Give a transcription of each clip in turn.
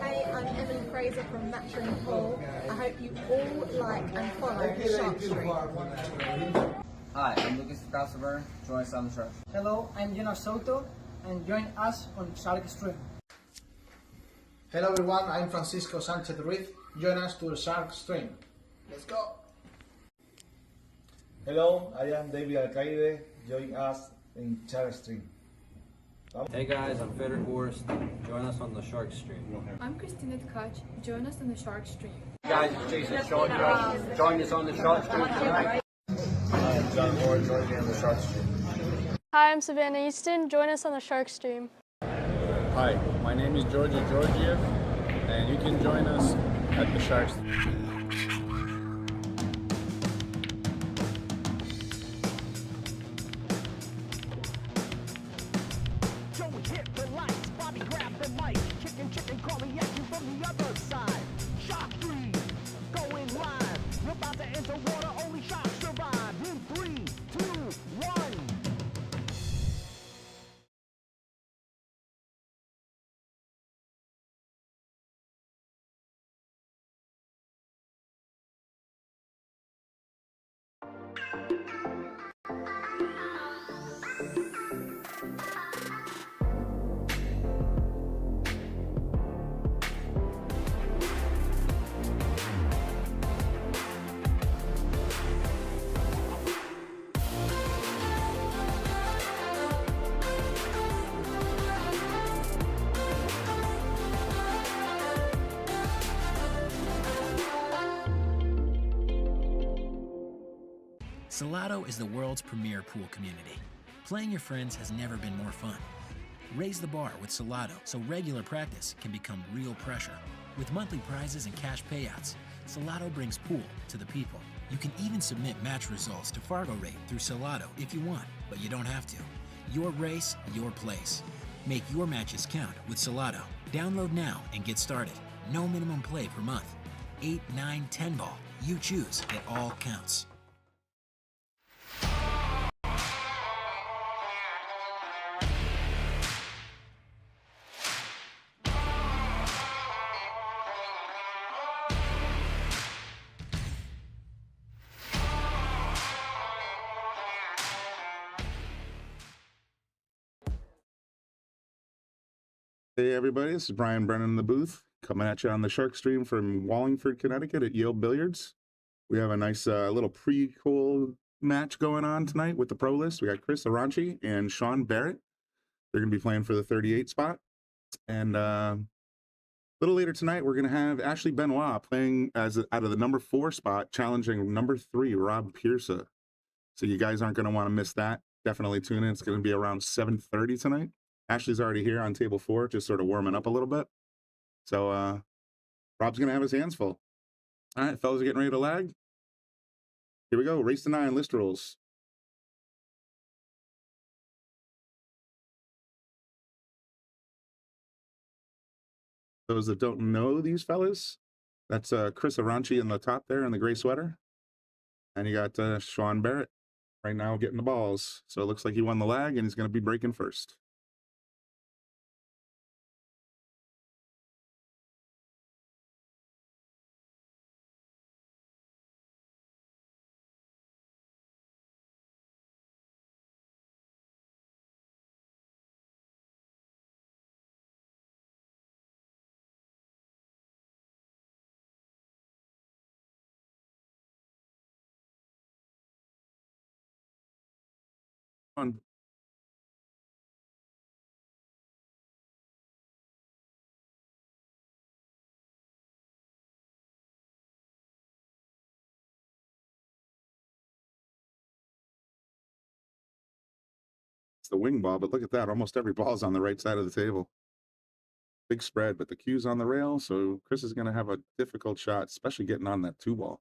Hey, I'm Emily Fraser from McDermott Cues. I hope you all like and follow Shark Street. Hi, I'm Lucas Casaver. Join us on the Shark. Hello, I'm Salotto, and join us on Shark Stream. Hello everyone, I'm Francisco Sanchez Ruiz. Join us to the Shark Stream. Let's go! Hello, I am David Alcaide. Join us in Shark Stream. Hey guys, I'm Frederick Horst. Join us on the Shark Stream. I'm Christina Tkach. Join us on the Shark Stream. Hey guys, it's Jason Shaw. Join us on the Shark Stream tonight. I'm John Moore. Join me on the Shark Stream. Hi, I'm Savannah Easton. Join us on the Shark Stream. Hi, my name is Georgia Georgiev, and you can join us at the Shark Stream. Joey hit the lights, Bobby grabbed the mic, chicken calling at you from the other side. Shark Stream, going live. You're about to enter water, only sharks survive. In 3, 2, 1. Salotto is the world's premier pool community. Playing your friends has never been more fun. Raise the bar with Salotto so regular practice can become real pressure. With monthly prizes and cash payouts, Salotto brings pool to the people. You can even submit match results to Fargo Rate through Salotto if you want, but you don't have to. Your race, your place. Make your matches count with Salotto. Download now and get started. No minimum play per month. 8, 9, 10 ball. You choose. It all counts. Hey everybody, this is Brian Brennan in the booth, coming at you on the Shark Stream from Wallingford, Connecticut at Yale Billiards. We have a nice little pre-cool match going on tonight with the pro list. We got Chris Aranci and Sean Barrett. They're going to be playing for the 38 spot. And a little later tonight, we're going to have Ashley Benoit playing out of the number 4 spot, challenging number 3, Rob Pierce. So you guys aren't going to want to miss that. Definitely tune in. It's going to be around 7:30 tonight. Ashley's already here on table 4, just sort of warming up a little bit. So Rob's going to have his hands full. All right, fellas are getting ready to lag. Here we go. Race to 9 list rules. Those that don't know these fellas, that's Chris Aranci in the top there in the gray sweater. And you got Sean Barrett right now getting the balls. So it looks like he won the lag, and he's going to be breaking first. On. It's the wing ball, but look at that. Almost every ball's on the right side of the table. Big spread, but the cue's on the rail, so Chris is going to have a difficult shot, especially getting on that 2 ball.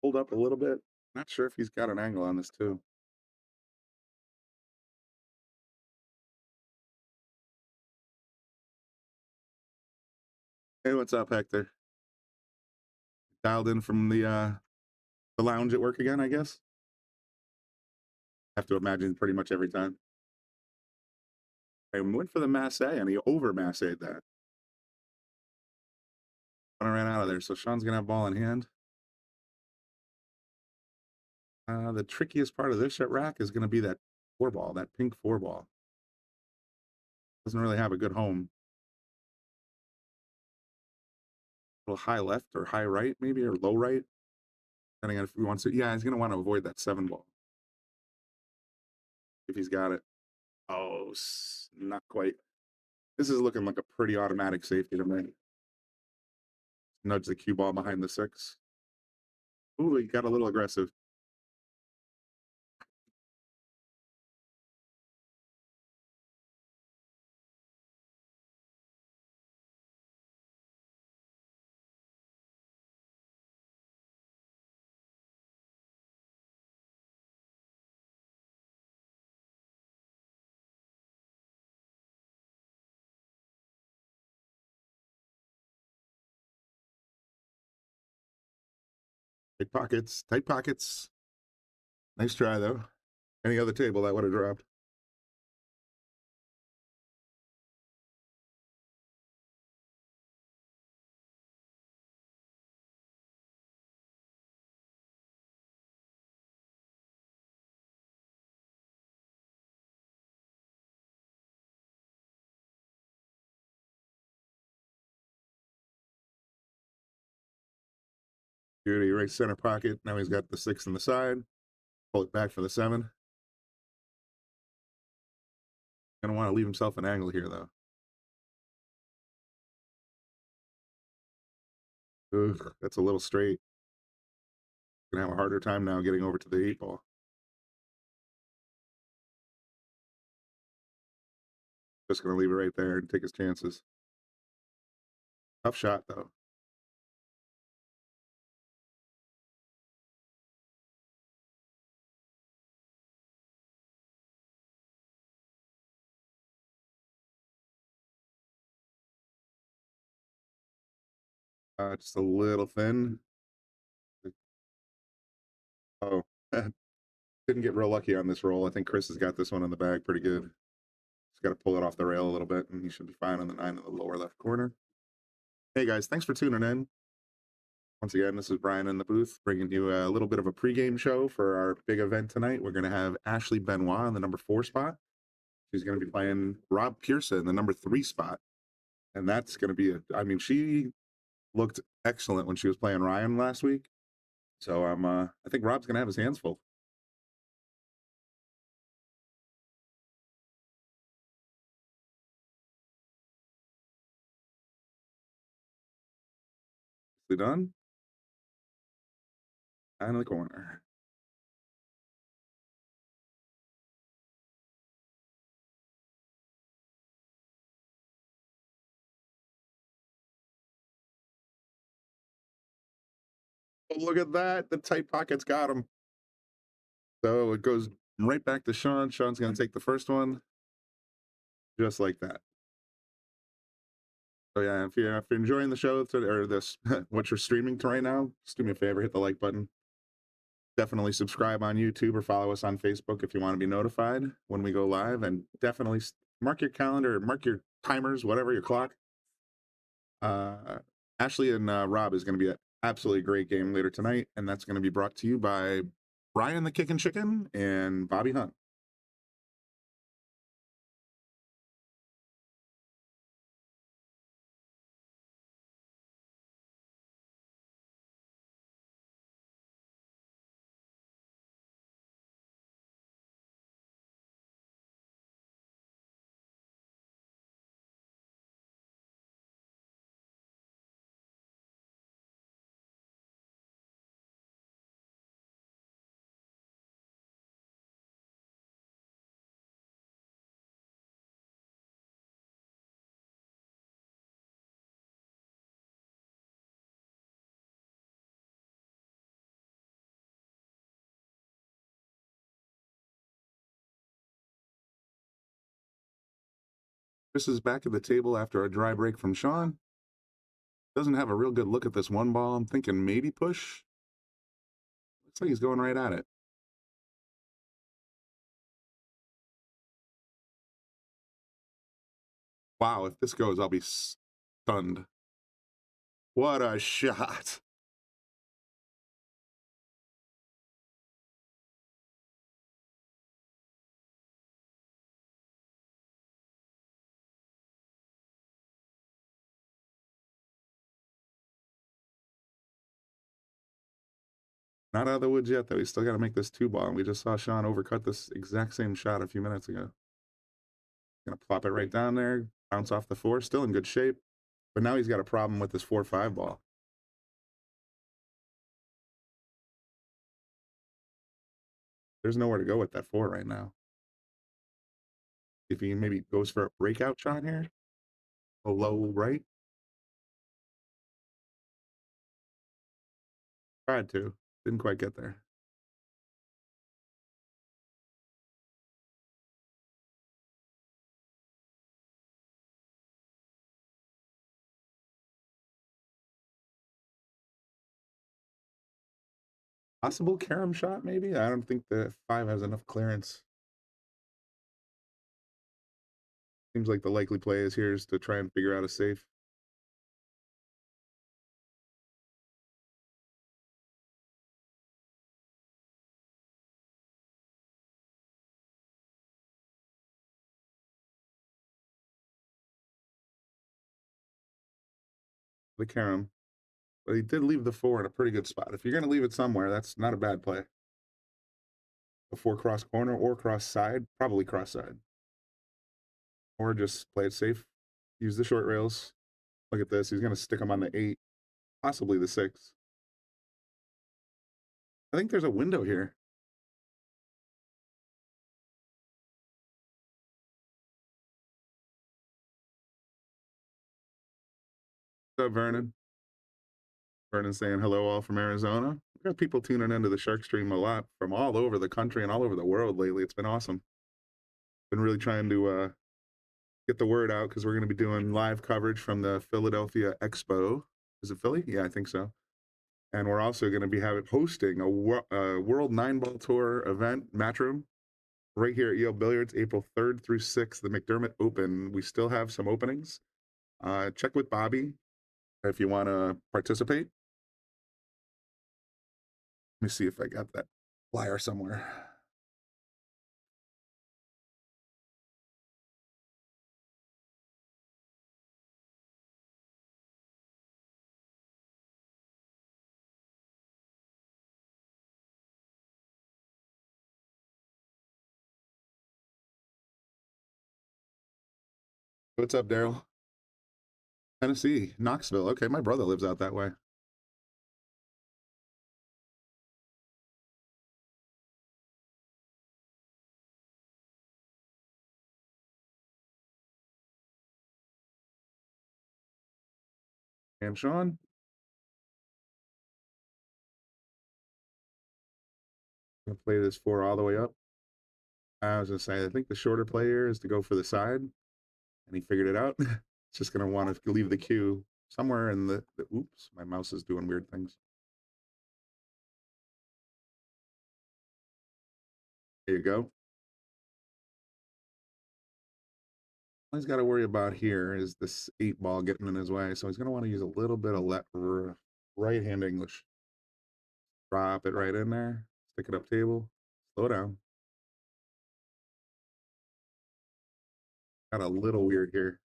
Hold up a little bit. Not sure if he's got an angle on this too. Hey, what's up, Hector? Dialed in from the lounge at work again, I guess. Have to imagine pretty much every time. I went for the masse and he over massed that. When I ran out of there, so Sean's gonna have ball in hand. The trickiest part of this at rack is gonna be that 4-ball, that pink 4-ball. Doesn't really have a good home. A little high left or high right, maybe, or low right. Depending on if he wants to. Yeah, he's gonna want to avoid that 7-ball. If he's got it. Oh, not quite. This is looking like a pretty automatic safety to me. Nudge the cue ball behind the 6. Ooh, he got a little aggressive. Tight pockets, tight pockets. Nice try, though. Any other table that would have dropped. Beauty, right center pocket. Now he's got the 6 in the side. Pull it back for the 7. Gonna want to leave himself an angle here, though. Ugh, that's a little straight. Gonna have a harder time now getting over to the 8-ball. Just gonna leave it right there and take his chances. Tough shot, though. Just a little thin. Oh, didn't get real lucky on this roll. I think Chris has got this one in the bag pretty good. Just got to pull it off the rail a little bit, and he should be fine on the 9 in the lower left corner. Hey, guys, thanks for tuning in. Once again, this is Brian in the booth, bringing you a little bit of a pregame show for our big event tonight. We're going to have Ashley Benoit in the number 4 spot. She's going to be playing Rob Pearson in the number 3 spot. And that's going to be I mean, she looked excellent when she was playing Ryan last week. So I think Rob's going to have his hands full. Nicely done. And in the corner. Oh, look at that. The tight pockets got him. So it goes right back to Sean. Sean's going to take the first one. Just like that. So yeah, if you're enjoying the show or this, what you're streaming to right now, just do me a favor, hit the like button. Definitely subscribe on YouTube or follow us on Facebook if you want to be notified when we go live. And definitely mark your calendar, mark your timers, whatever, your clock. Ashley and Rob is going to be an absolutely great game later tonight. And that's going to be brought to you by Brian the Kickin' Chicken and Bobby Hunt. Chris is back at the table after a dry break from Sean. Doesn't have a real good look at this one ball. I'm thinking maybe push. Looks like he's going right at it. Wow, if this goes, I'll be stunned. What a shot. Not out of the woods yet, though. He's still got to make this 2-ball. And we just saw Sean overcut this exact same shot a few minutes ago. Gonna plop it right down there, bounce off the 4, still in good shape. But now he's got a problem with this 4-5 ball. There's nowhere to go with that 4 right now. If he maybe goes for a breakout shot here, a low right. Tried to, didn't quite get there. Possible carom shot, maybe? I don't think the 5 has enough clearance. Seems like the likely play is here is to try and figure out a safe. The carom. But he did leave the 4 in a pretty good spot. If you're going to leave it somewhere, that's not a bad play. A 4 cross corner or cross side, probably cross side. Or just play it safe. Use the short rails. Look at this. He's going to stick him on the 8, possibly the 6. I think there's a window here. What's up, Vernon? Vernon saying hello all from Arizona. We got people tuning into the Shark Stream a lot from all over the country and all over the world lately. It's been awesome. Been really trying to get the word out because we're going to be doing live coverage from the Philadelphia Expo. Is it Philly? Yeah, I think so. And we're also going to be hosting a World 9-Ball Tour event, Matchroom, right here at Yale Billiards, April 3rd through 6th, the McDermott Open. We still have some openings. Check with Bobby if you want to participate. Let me see if I got that flyer somewhere. What's up, Daryl? Tennessee, Knoxville. Okay, my brother lives out that way. And Sean? I'm gonna play this 4 all the way up. I was gonna say, I think the shorter player is to go for the side, and he figured it out. It's just gonna want to leave the cue somewhere in the oops, my mouse is doing weird things. There you go. All he's got to worry about here is this 8-ball getting in his way, so he's gonna want to use a little bit of right-hand English. Drop it right in there, stick it up table, slow down. Got a little weird here.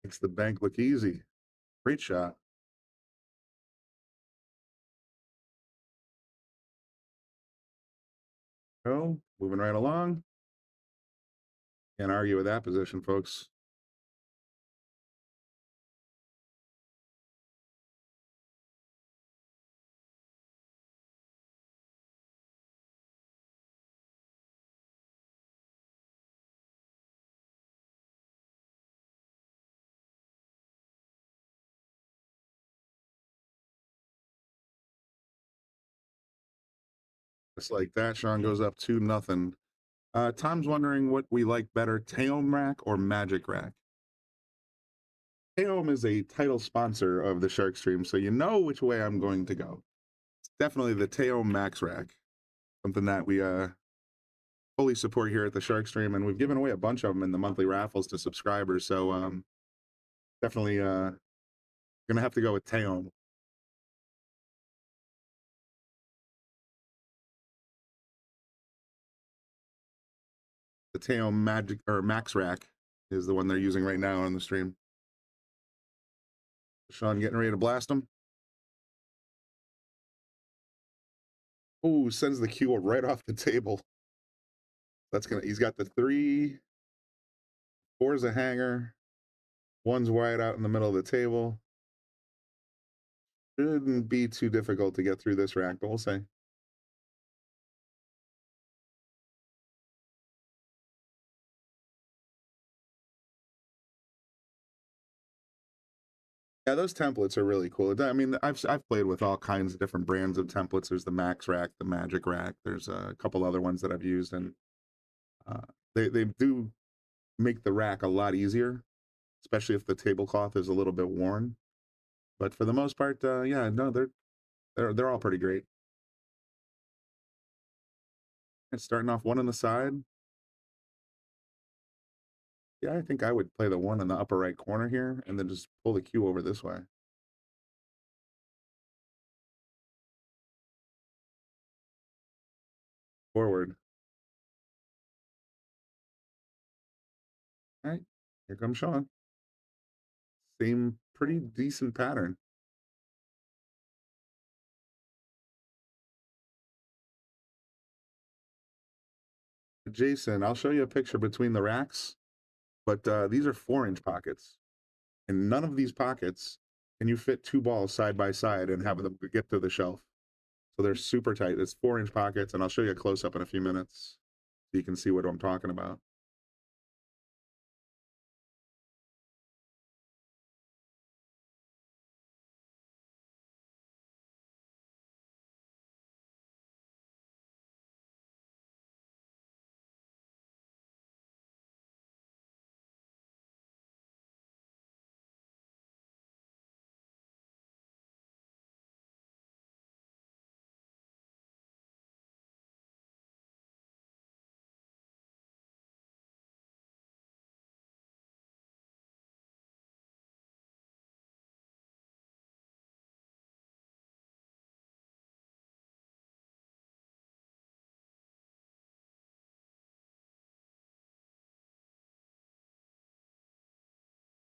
Makes the bank look easy. Great shot. Go, moving right along. Can't argue with that position, folks. Just like that, Sean goes up 2-0. Tom's wondering what we like better, Taom rack or Magic rack. Taom is a title sponsor of the Shark Stream, so you know which way I'm going to go. It's definitely the Taom Max rack, something that we fully support here at the Shark Stream, and we've given away a bunch of them in the monthly raffles to subscribers. So definitely gonna have to go with Taom. The Taom Magic or Max rack is the one they're using right now on the stream. Sean getting ready to blast them. Oh, sends the cue right off the table. That's gonna. He's got the 3. 4's a hanger. 1's wide out in the middle of the table. Shouldn't be too difficult to get through this rack, but we'll see. Yeah, those templates are really cool. I mean, I've played with all kinds of different brands of templates. There's the Max Rack, the Magic Rack. There's a couple other ones that I've used, and they do make the rack a lot easier, especially if the tablecloth is a little bit worn. But for the most part, yeah, no, they're all pretty great. And starting off 1 on the side. Yeah, I think I would play the 1 in the upper right corner here, and then just pull the cue over this way. Forward. All right, here comes Sean. Same pretty decent pattern. Jason, I'll show you a picture between the racks, but these are 4-inch pockets. And none of these pockets can you fit 2 balls side by side and have them get to the shelf. So they're super tight. It's 4-inch pockets, and I'll show you a close-up in a few minutes so you can see what I'm talking about.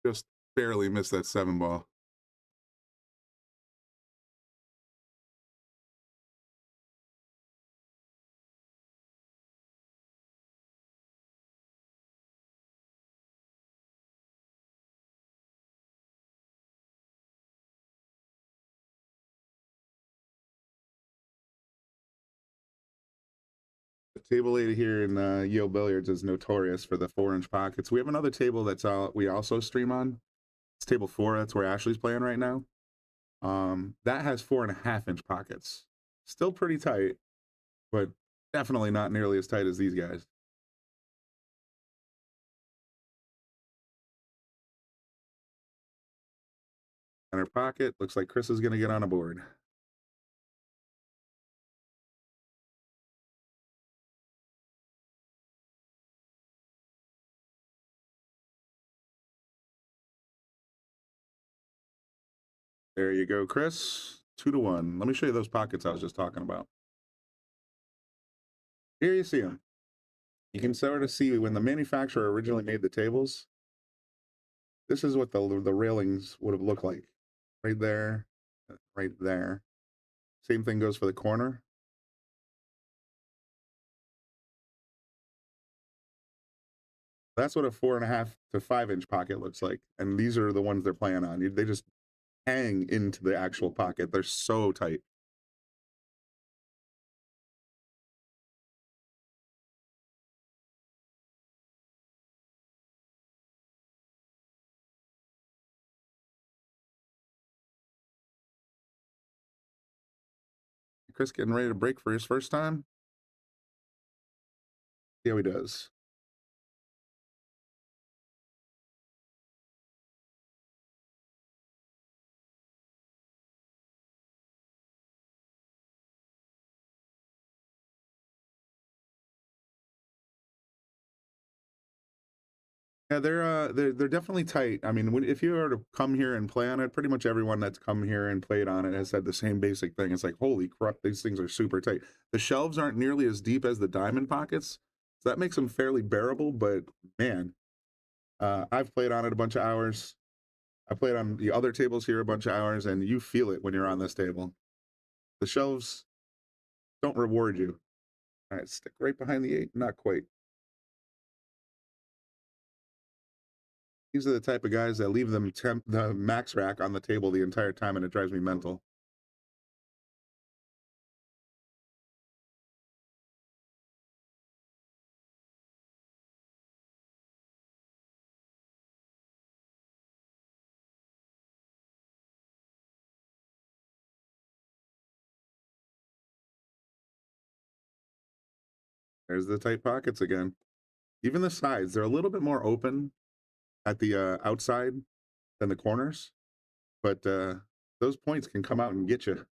Just barely missed that 7 ball. The table 8 here in Yale Billiards is notorious for the 4-inch pockets. We have another table that's we also stream on. It's table 4. That's where Ashley's playing right now. That has 4.5-inch pockets. Still pretty tight, but definitely not nearly as tight as these guys. Center pocket. Looks like Chris is going to get on a board. There you go, Chris. 2-1. Let me show you those pockets I was just talking about. Here you see them. You can sort of see when the manufacturer originally made the tables, this is what the railings would have looked like. Right there, right there. Same thing goes for the corner. That's what a 4.5 to 5-inch pocket looks like. And these are the ones they're playing on. They just hang into the actual pocket. They're so tight. Chris getting ready to break for his first time. See how he does. Yeah, they're definitely tight. I mean, if you were to come here and play on it, pretty much everyone that's come here and played on it has said the same basic thing. It's like, holy crap, these things are super tight. The shelves aren't nearly as deep as the diamond pockets, so that makes them fairly bearable. But man, I've played on it a bunch of hours. I played on the other tables here a bunch of hours, and you feel it when you're on this table. The shelves don't reward you. All right, stick right behind the 8. Not quite. These are the type of guys that leave the max rack on the table the entire time, and it drives me mental. There's the tight pockets again. Even the sides, they're a little bit more open at the outside than the corners, but those points can come out and get you.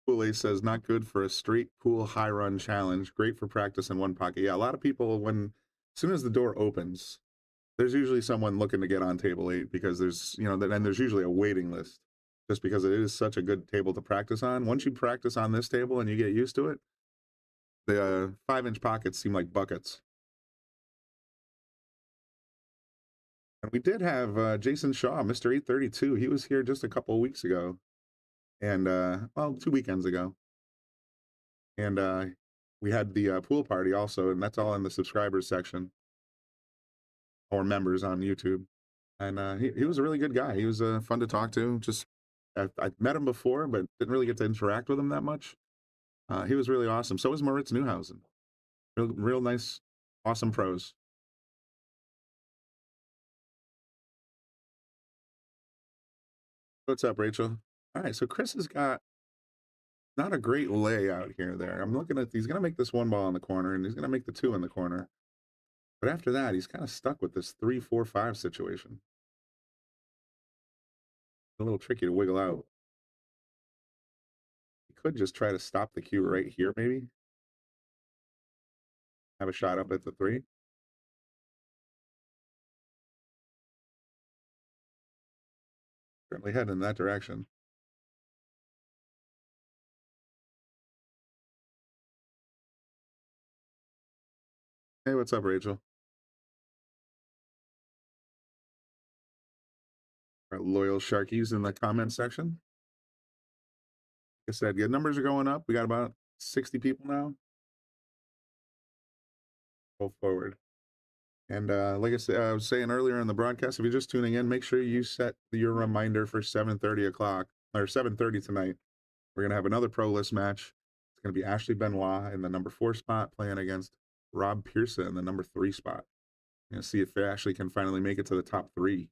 Kool Aid says, not good for a straight pool high run challenge. Great for practice in one pocket. Yeah, a lot of people, as soon as the door opens, there's usually someone looking to get on table 8 because there's, and there's usually a waiting list just because it is such a good table to practice on. Once you practice on this table and you get used to it, the 5-inch pockets seem like buckets. And we did have Jason Shaw, Mr. 832. He was here just a couple of weeks ago. And, 2 weekends ago. And we had the pool party also, and that's all in the subscribers section or members on YouTube. And he was a really good guy. He was fun to talk to. Just I met him before, but didn't really get to interact with him that much. He was really awesome. So was Moritz Newhausen. Real nice, awesome pros. What's up, Rachel? All right, so Chris has got not a great layout here there. I'm looking at, he's going to make this 1 ball in the corner, and he's going to make the 2 in the corner. But after that, he's kind of stuck with this 3-4-5 situation. A little tricky to wiggle out. He could just try to stop the cue right here, maybe. Have a shot up at the 3. Certainly heading in that direction. Hey, what's up, Rachel? Our loyal Sharkies in the comment section. Like I said, yeah, numbers are going up. We got about 60 people now. Go forward. And like I said, I was saying earlier in the broadcast, if you're just tuning in, make sure you set your reminder for 7:30 o'clock or 7:30 tonight. We're gonna have another pro list match. It's gonna be Ashley Benoit in the number 4 spot playing against Rob Pearson in the number 3 spot. We're gonna see if Ashley can finally make it to the top 3.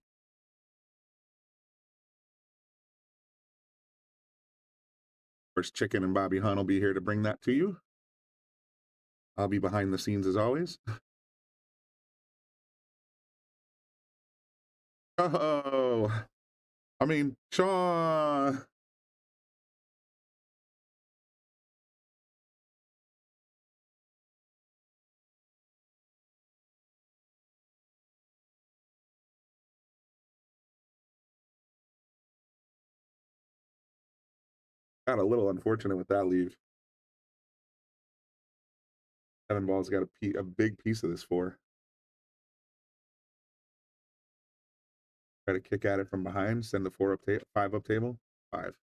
Of course, Chicken and Bobby Hunt will be here to bring that to you. I'll be behind the scenes as always. Oh, I mean, Sean. Got a little unfortunate with that leave. 7 balls got a big piece of this 4. Try to kick at it from behind, send the 4 up 5 up table. 5.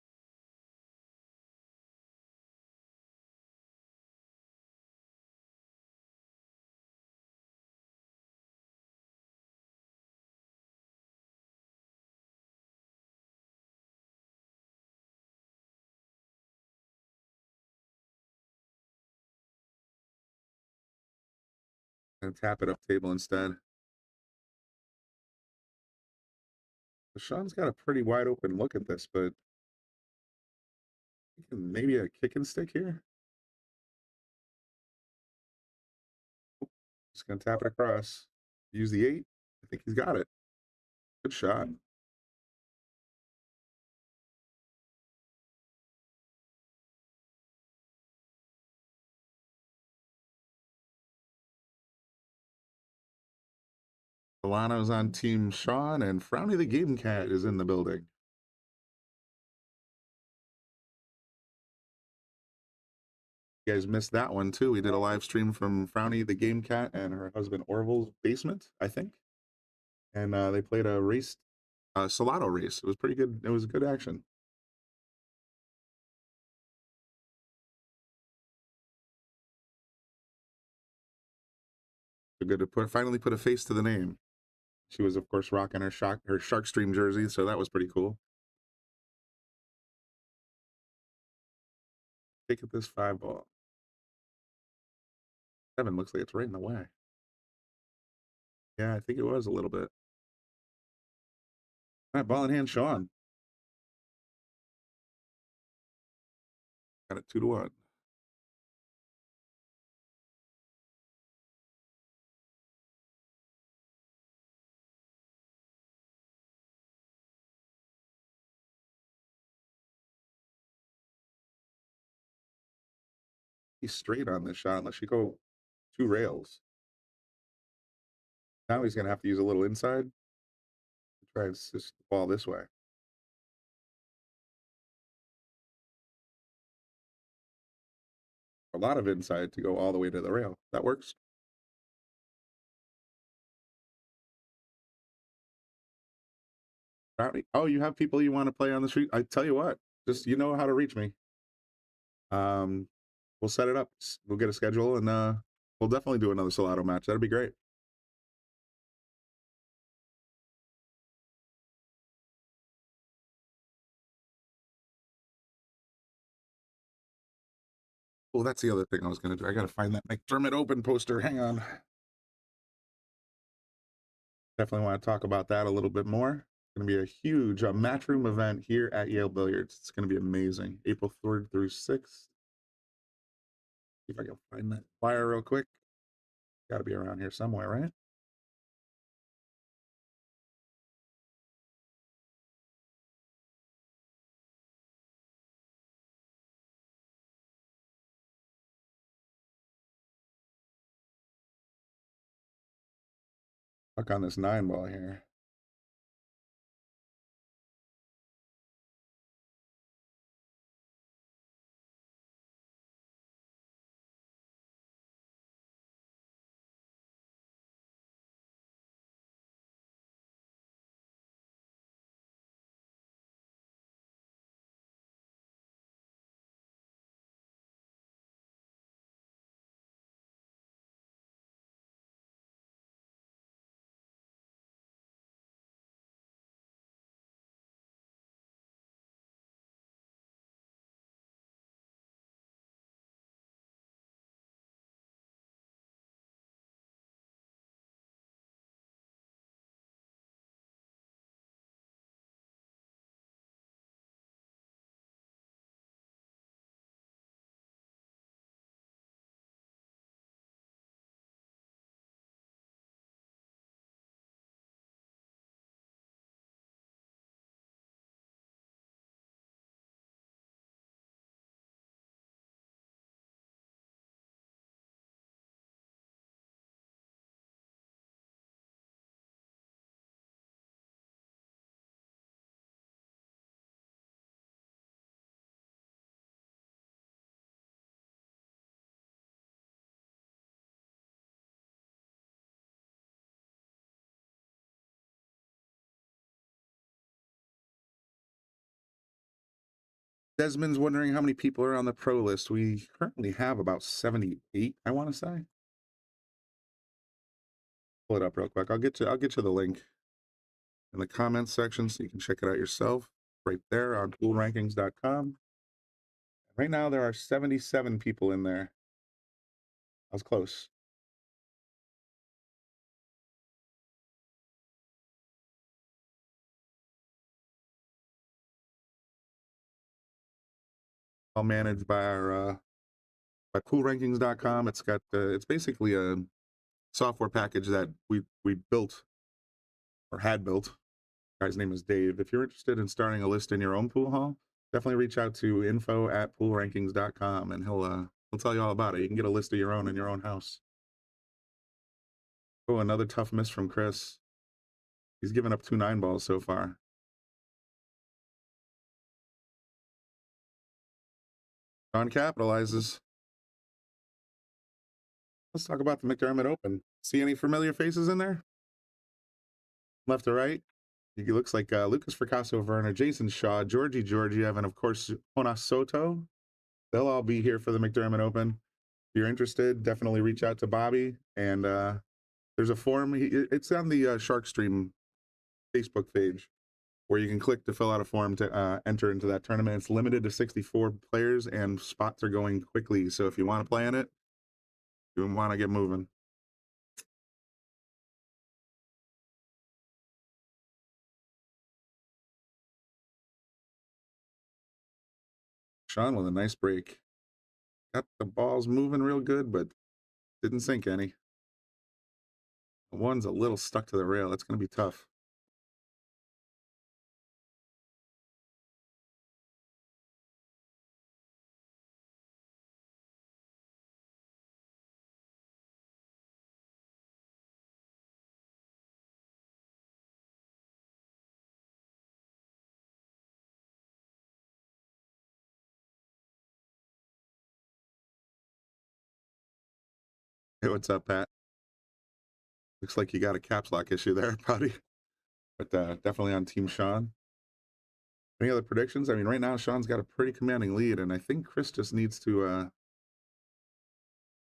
And tap it up table instead. So Sean's got a pretty wide open look at this, but maybe a kick and stick here. Just gonna tap it across. Use the 8. I think he's got it. Good shot. Alano's on Team Sean, and Frowny the Game Cat is in the building. You guys missed that one too. We did a live stream from Frowny the Game Cat and her husband Orville's basement, I think. And they played a race, Salotto race. It was pretty good. It was good action. Good to finally put a face to the name. She was, of course, rocking her Shark Stream jersey, so that was pretty cool. Take at this 5 ball. 7 looks like it's right in the way. Yeah, I think it was a little bit. All right, ball in hand, Sean. Got it 2-1. He's straight on this shot unless you go 2 rails. Now he's gonna have to use a little inside. Try and assist the ball this way. A lot of inside to go all the way to the rail. That works. Oh, you have people you want to play on the street? I tell you what, just you know how to reach me. We'll set it up. We'll get a schedule, and we'll definitely do another Salotto match. That'd be great. Oh, that's the other thing I was going to do. I got to find that McDermott Open poster. Hang on. Definitely want to talk about that a little bit more. It's going to be a huge matchroom event here at Yale Billiards. It's going to be amazing. April 3rd through 6th. See if I can find that flyer real quick. Got to be around here somewhere, right? Fuck on this 9 ball here. Desmond's wondering how many people are on the pro list. We currently have about 78, I want to say. Pull it up real quick. I'll get you the link in the comments section so you can check it out yourself right there on poolrankings.com. Right now there are 77 people in there. I was close. All managed by our by poolrankings.com. It's got it's basically a software package that we built or had built. The guy's name is Dave. If you're interested in starting a list in your own pool hall, definitely reach out to info@poolrankings.com and he'll tell you all about it. You can get a list of your own in your own house. Oh, another tough miss from Chris. He's given up 2 9-balls so far. Sean capitalizes. Let's talk about the McDermott Open. See any familiar faces in there? Left to right? He looks like Lucas Fracasso Verner, Jason Shaw, Georgie Georgiev, and of course, Jonas Soto. They'll all be here for the McDermott Open. If you're interested, definitely reach out to Bobby. And there's a form. It's on the Shark Stream Facebook page where you can click to fill out a form to enter into that tournament. It's limited to 64 players and spots are going quickly. So if you want to play in it, you want to get moving. Sean with a nice break. Got the balls moving real good, but didn't sink any. The one's a little stuck to the rail. It's going to be tough. Hey, what's up, Pat? Looks like you got a caps lock issue there, buddy. But definitely on Team Sean. Any other predictions? I mean, right now, Sean's got a pretty commanding lead, and I think Chris just needs to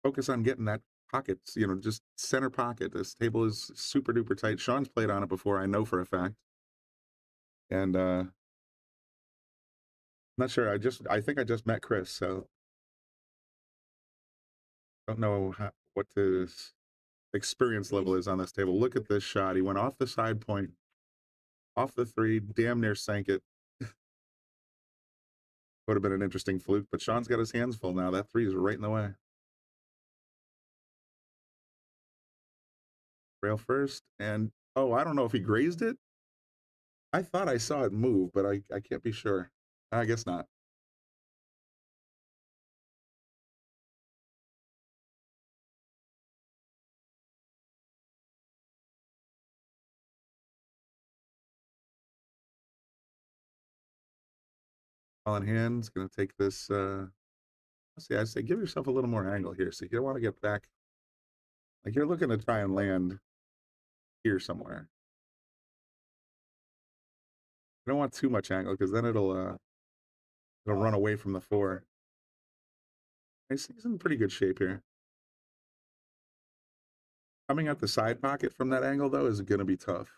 focus on getting that pocket, just center pocket. This table is super duper tight. Sean's played on it before, I know for a fact. And not sure. I think I just met Chris, so don't know what his experience level is on this table. Look at this shot. He went off the side point, off the 3, damn near sank it. Would have been an interesting fluke, but Sean's got his hands full now. That 3 is right in the way. Rail first, and oh, I don't know if he grazed it. I thought I saw it move, but I can't be sure. I guess not. All in hand is going to take this. Let's see, I'd say give yourself a little more angle here. So you don't want to get back. Like you're looking to try and land here somewhere. You don't want too much angle because then it'll run away from the 4. He's in pretty good shape here. Coming at the side pocket from that angle, though, is going to be tough.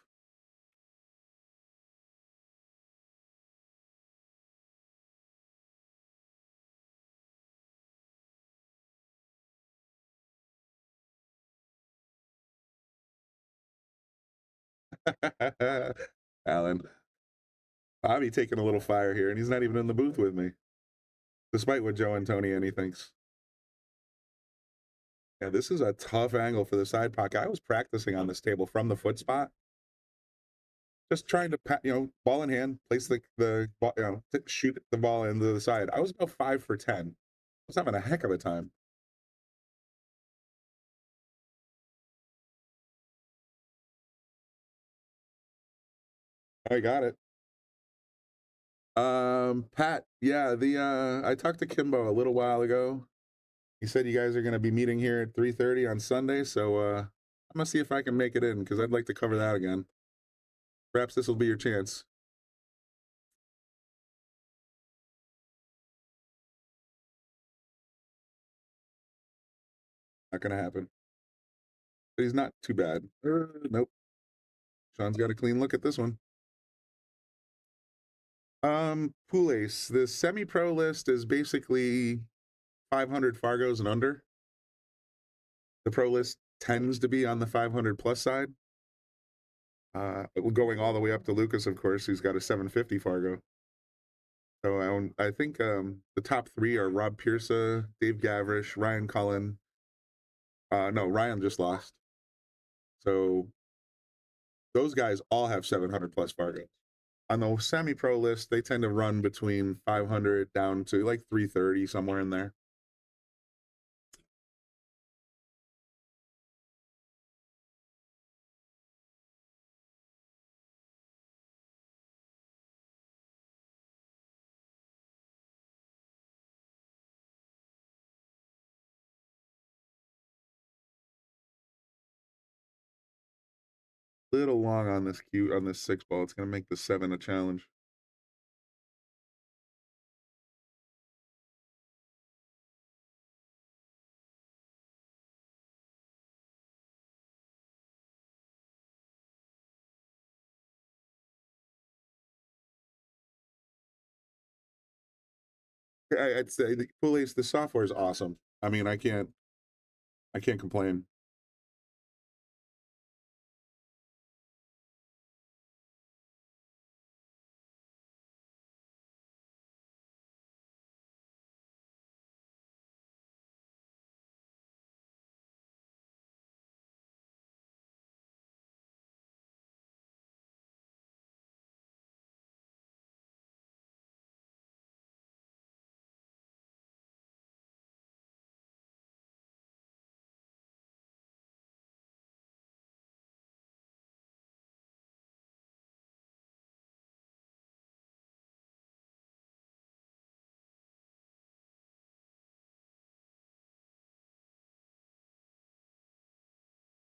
Alan. Bobby taking a little fire here, and he's not even in the booth with me, despite what Joe Antoniani thinks. Yeah, this is a tough angle for the side pocket. I was practicing on this table from the foot spot. Just trying to, ball in hand, place the ball, shoot the ball into the side. I was about 5 for 10. I was having a heck of a time. I got it. Pat, yeah, I talked to Kimbo a little while ago. He said you guys are going to be meeting here at 3:30 on Sunday, so I'm going to see if I can make it in because I'd like to cover that again. Perhaps this will be your chance. Not gonna happen. But he's not too bad. Nope. Sean's got a clean look at this one. Pool Ace. The semi-pro list is basically 500 Fargos and under. The pro list tends to be on the 500 plus side. Going all the way up to Lucas, of course, who's got a 750 Fargo. So I think the top three are Rob Pierce, Dave Gavrish, Ryan Cullen. No, Ryan just lost. So those guys all have 700 plus Fargo. On the semi-pro list, they tend to run between 500 down to like 330, somewhere in there. Little long on this cue on this 6-ball. It's gonna make the 7 a challenge. I'd say the Pool Ace, the software is awesome. I mean, I can't complain.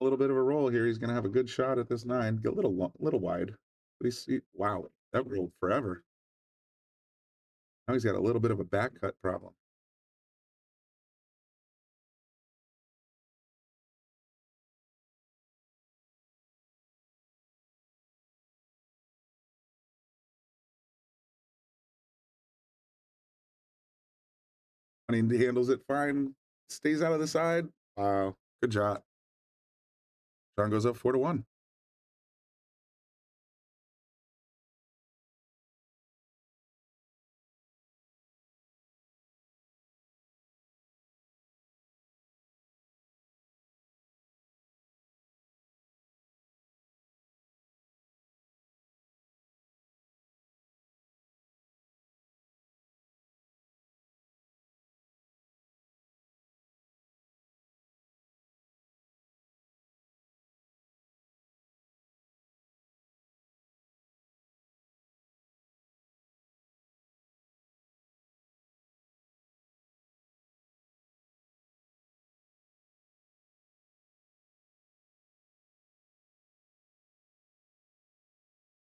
A little bit of a roll here. He's gonna have a good shot at this 9. Get a little wide, but wow, that rolled forever. Now he's got a little bit of a back cut problem. And he handles it fine. Stays out of the side. Wow, good job. John goes up 4-1.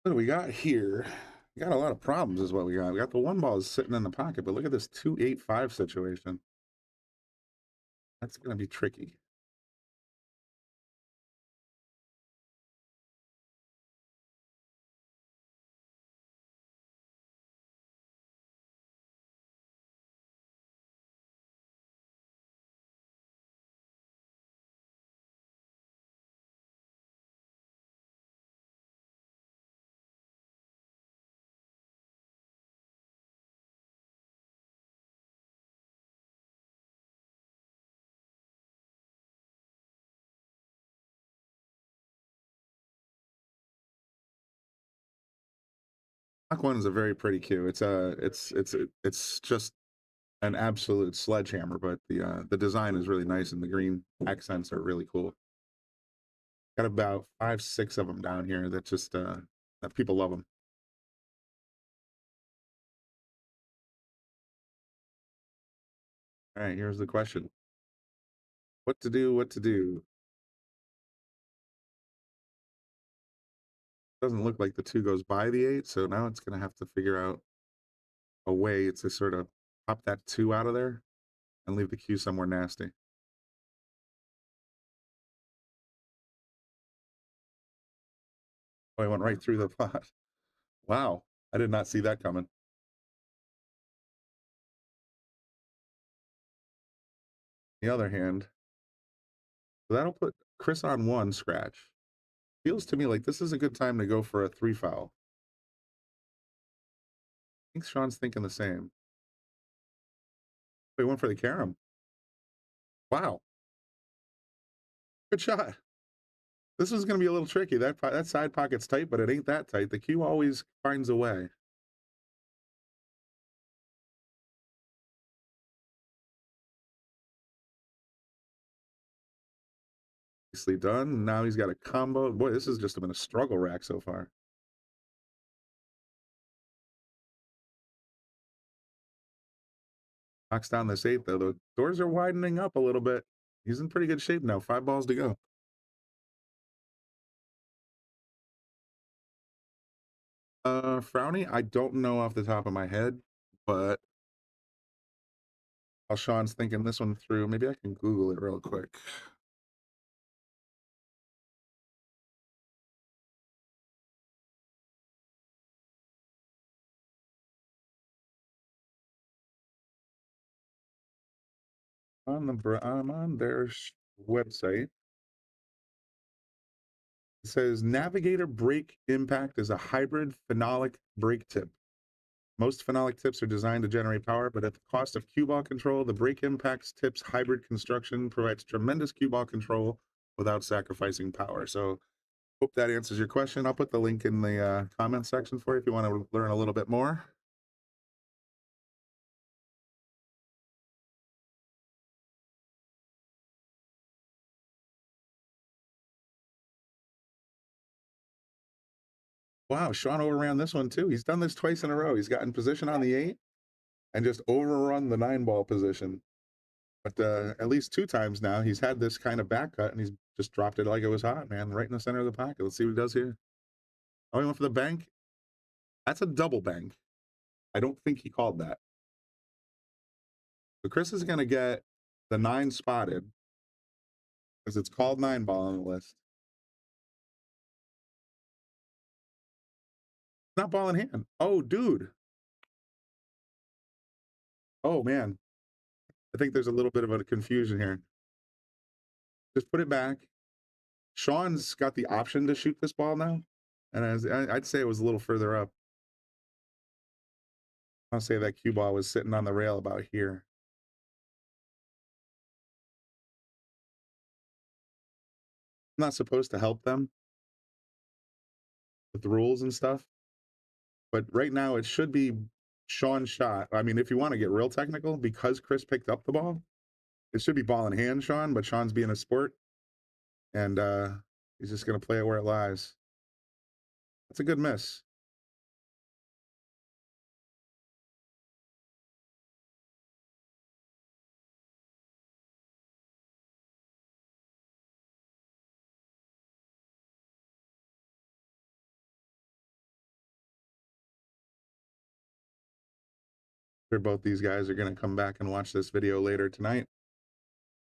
What do we got here? We got a lot of problems is what we got. We got the 1 ball is sitting in the pocket, but look at this 2-8-5 situation. That's going to be tricky. Mach 1 is a very pretty cue. It's just an absolute sledgehammer, but the design is really nice and the green accents are really cool. Got about 5, 6 of them down here that just that people love them. All right, here's the question. What to do, what to do? Doesn't look like the 2 goes by the 8, so now it's going to have to figure out a way to sort of pop that 2 out of there and leave the cue somewhere nasty. Oh, I went right through the pot. Wow. I did not see that coming. The other hand, that'll put Chris on 1 scratch. Feels to me like this is a good time to go for a 3 foul. I think Sean's thinking the same. He went for the carom. Wow. Good shot. This is going to be a little tricky. That side pocket's tight, but it ain't that tight. The cue always finds a way. Nicely done. Now he's got a combo. Boy, this has just been a struggle rack so far. Knocks down this 8, though. The doors are widening up a little bit. He's in pretty good shape now. 5 balls to go. Frowny, I don't know off the top of my head, but while Sean's thinking this one through, maybe I can Google it real quick. I'm on their website. It says Navigator brake impact is a hybrid phenolic brake tip. Most phenolic tips are designed to generate power, but at the cost of cue ball control, the brake impacts tips hybrid construction provides tremendous cue ball control without sacrificing power. So hope that answers your question. I'll put the link in the comment section for you if you want to learn a little bit more. Wow, Sean overran this one too. He's done this twice in a row. He's gotten position on the 8 and just overrun the 9 ball position. But at least 2 times now, he's had this kind of back cut and he's just dropped it like it was hot, man, right in the center of the pocket. Let's see what he does here. Oh, he went for the bank. That's a double bank. I don't think he called that. So Chris is going to get the 9 spotted because it's called 9 ball on the list. Not ball in hand. Oh, dude. Oh, man. I think there's a little bit of a confusion here. Just put it back. Sean's got the option to shoot this ball now. And I'd say it was a little further up. I'll say that cue ball was sitting on the rail about here. I'm not supposed to help them with the rules and stuff. But right now it should be Sean's shot. I mean, if you want to get real technical, because Chris picked up the ball, it should be ball in hand, Sean, but Sean's being a sport. And he's just going to play it where it lies. That's a good miss. Both these guys are going to come back and watch this video later tonight.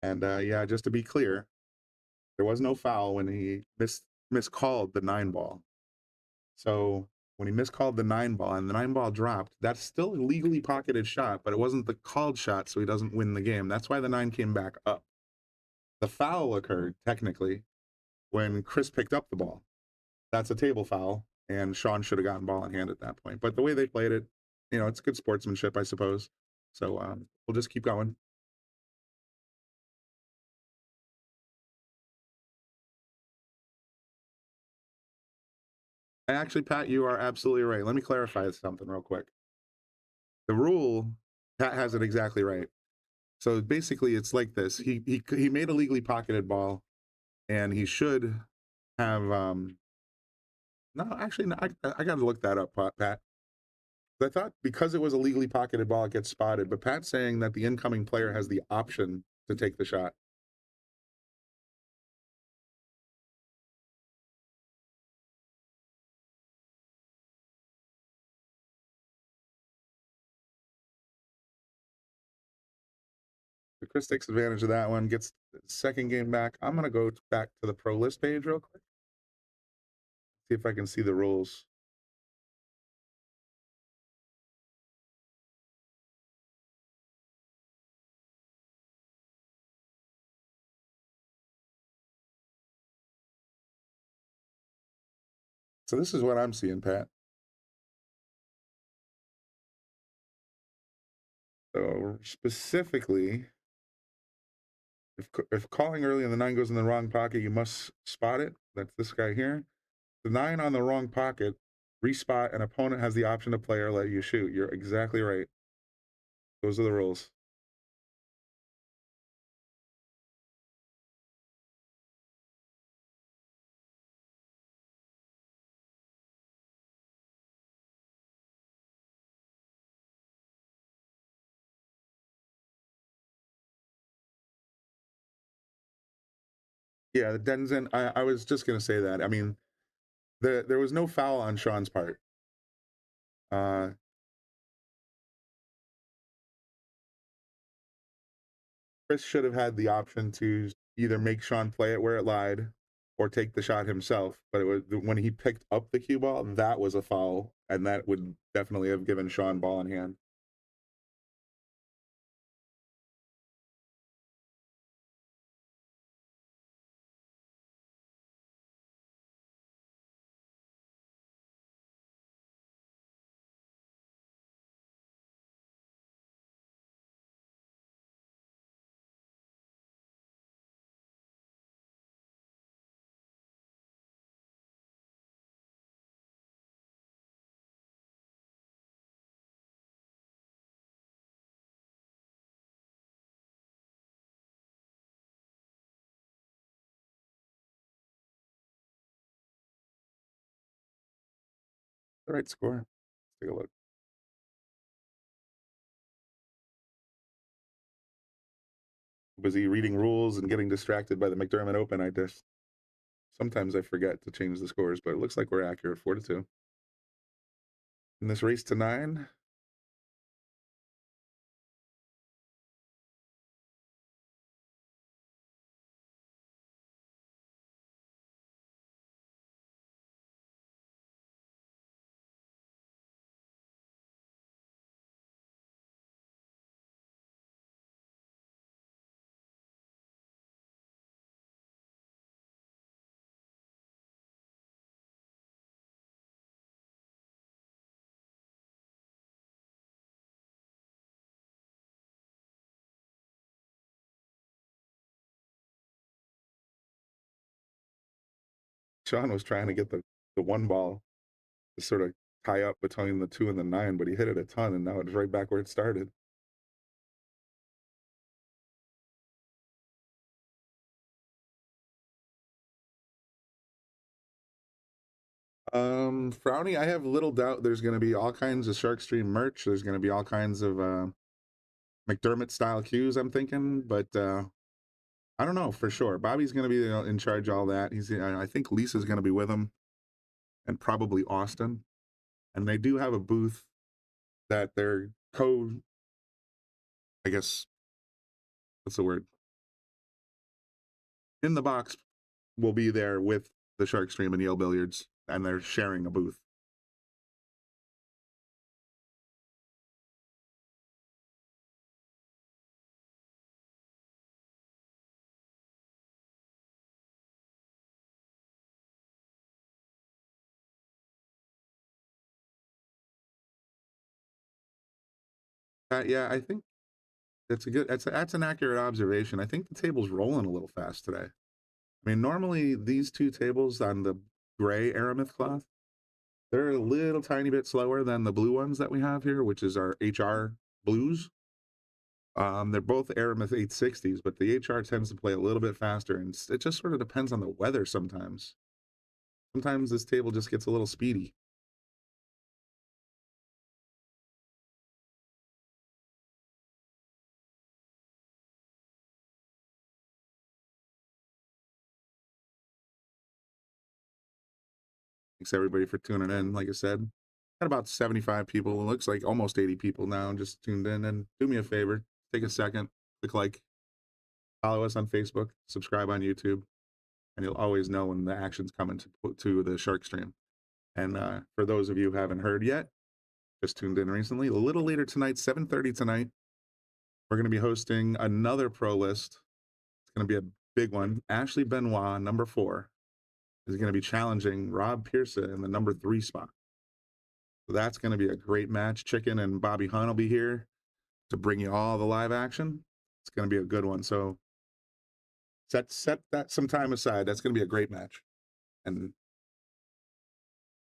And yeah, just to be clear, there was no foul when he miscalled the 9 ball. So when he miscalled the 9 ball and the 9 ball dropped, that's still a legally pocketed shot, but it wasn't the called shot, so he doesn't win the game. That's why the 9 came back up. The foul occurred, technically, when Chris picked up the ball. That's a table foul, and Sean should have gotten ball in hand at that point. But the way they played it, you know, it's good sportsmanship, I suppose. So we'll just keep going. Actually, Pat, you are absolutely right. Let me clarify something real quick. The rule, Pat has it exactly right. So basically, it's like this. He made a legally pocketed ball, and he should have. No, actually, no, I got to look that up, Pat. I thought because it was a legally pocketed ball, it gets spotted. But Pat's saying that the incoming player has the option to take the shot. So Chris takes advantage of that one, gets the second game back. I'm going to go back to the pro list page real quick. See if I can see the rules. So this is what I'm seeing, Pat. So specifically, if calling early and the 9 goes in the wrong pocket, you must spot it. That's this guy here. The 9 on the wrong pocket, respot, an opponent has the option to play or let you shoot. You're exactly right. Those are the rules. Yeah, the Denzen, I was just going to say that. I mean, there was no foul on Sean's part. Chris should have had the option to either make Sean play it where it lied or take the shot himself. But it was when he picked up the cue ball, that was a foul, and that would definitely have given Sean ball in hand. The right score. Let's take a look. Was he reading rules and getting distracted by the McDermott Open? Sometimes I forget to change the scores, but it looks like we're accurate, 4-2. In this race to 9, Sean was trying to get the 1 ball to sort of tie up between the 2 and the 9, but he hit it a ton, and now it's right back where it started. Frowny, I have little doubt there's going to be all kinds of Shark Stream merch. There's going to be all kinds of McDermott style cues, I'm thinking, but I don't know for sure. Bobby's going to be in charge of all that. I think Lisa's going to be with him, and probably Austin. And they do have a booth that they're I guess, what's the word? In the box will be there with the Shark Stream and Yale Billiards, and they're sharing a booth. Yeah, I think that's an accurate observation. I think the table's rolling a little fast today. I mean, normally these two tables on the gray Aramith cloth, they're a little tiny bit slower than the blue ones that we have here, which is our HR blues. They're both Aramith 860s, but the HR tends to play a little bit faster, and it just sort of depends on the weather sometimes. Sometimes this table just gets a little speedy. Thanks everybody for tuning in. Like I said, got about 75 people. It looks like almost 80 people now just tuned in. And do me a favor, take a second, click like, follow us on Facebook, subscribe on YouTube, and you'll always know when the action's coming to the Shark Stream. And for those of you who haven't heard yet, just tuned in recently, a little later tonight, 7:30 tonight, we're going to be hosting another pro list. It's going to be a big one. Ashley Benoit, number 4, is going to be challenging Rob Pearson in the number 3 spot. So that's going to be a great match. Chicken and Bobby Hunt will be here to bring you all the live action. It's going to be a good one. So set that some time aside. That's going to be a great match. And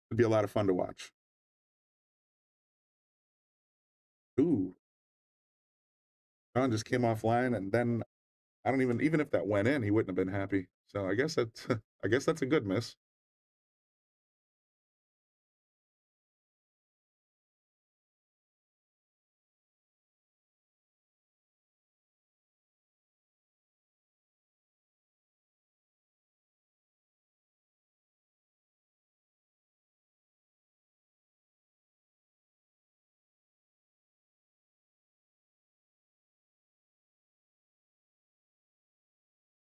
it'll be a lot of fun to watch. Ooh. John just came offline, and then I don't even if that went in, he wouldn't have been happy. So I guess that's a good miss.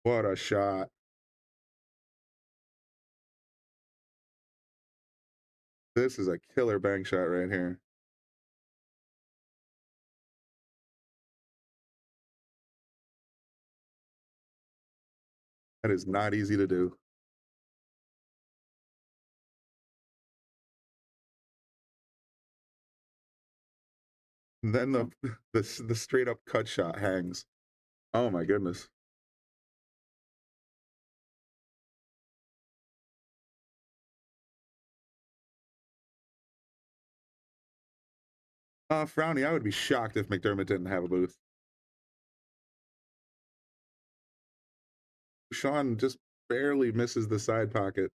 What a shot. This is a killer bank shot right here. That is not easy to do. And then the straight up cut shot hangs. Oh my goodness. Frowny, I would be shocked if McDermott didn't have a booth. Sean just barely misses the side pocket.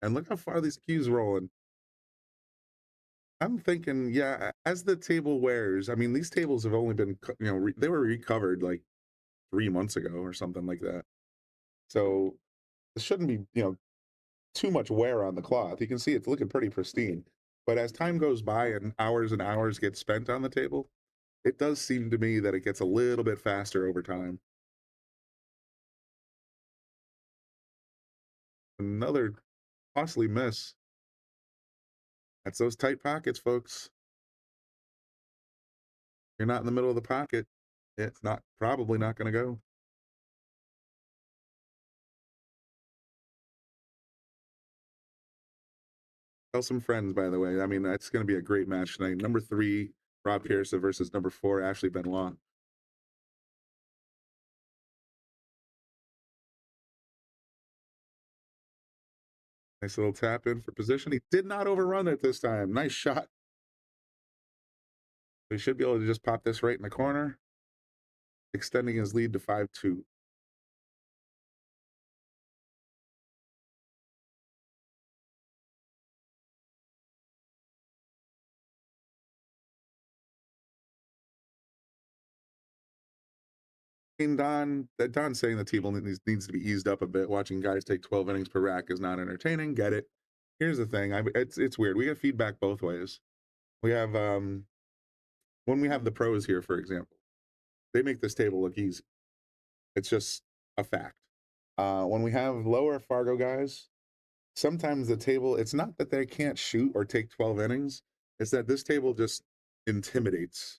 And look how far these cues rolling. I'm thinking, yeah, as the table wears, I mean, these tables have only been, they were recovered like 3 months ago or something like that. So there shouldn't be, too much wear on the cloth. You can see it's looking pretty pristine. But as time goes by and hours get spent on the table, it does seem to me that it gets a little bit faster over time. Another costly miss. That's those tight pockets, folks. You're not in the middle of the pocket, it's probably not going to go. Tell some friends, by the way. I mean, that's going to be a great match tonight. Number 3, Rob Pearson versus number 4, Ashley Benoit. Nice little tap in for position. He did not overrun it this time. Nice shot. He should be able to just pop this right in the corner, extending his lead to 5-2. Don's saying the table needs to be eased up a bit. Watching guys take 12 innings per rack is not entertaining. Get it. Here's the thing. It's weird. We get feedback both ways. We have when we have the pros here, for example, they make this table look easy. It's just a fact. When we have lower Fargo guys, sometimes the table, it's not that they can't shoot or take 12 innings. It's that this table just intimidates.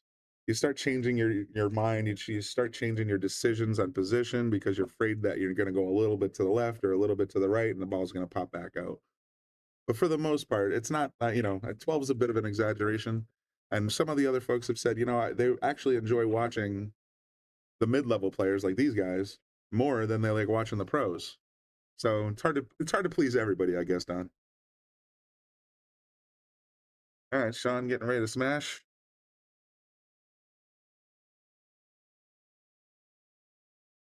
You start changing your mind. You start changing your decisions on position because you're afraid that you're going to go a little bit to the left or a little bit to the right and the ball's going to pop back out. But for the most part, it's not, 12 is a bit of an exaggeration. And some of the other folks have said, they actually enjoy watching the mid-level players like these guys more than they like watching the pros. So it's hard to please everybody, I guess, Don. All right, Sean getting ready to smash.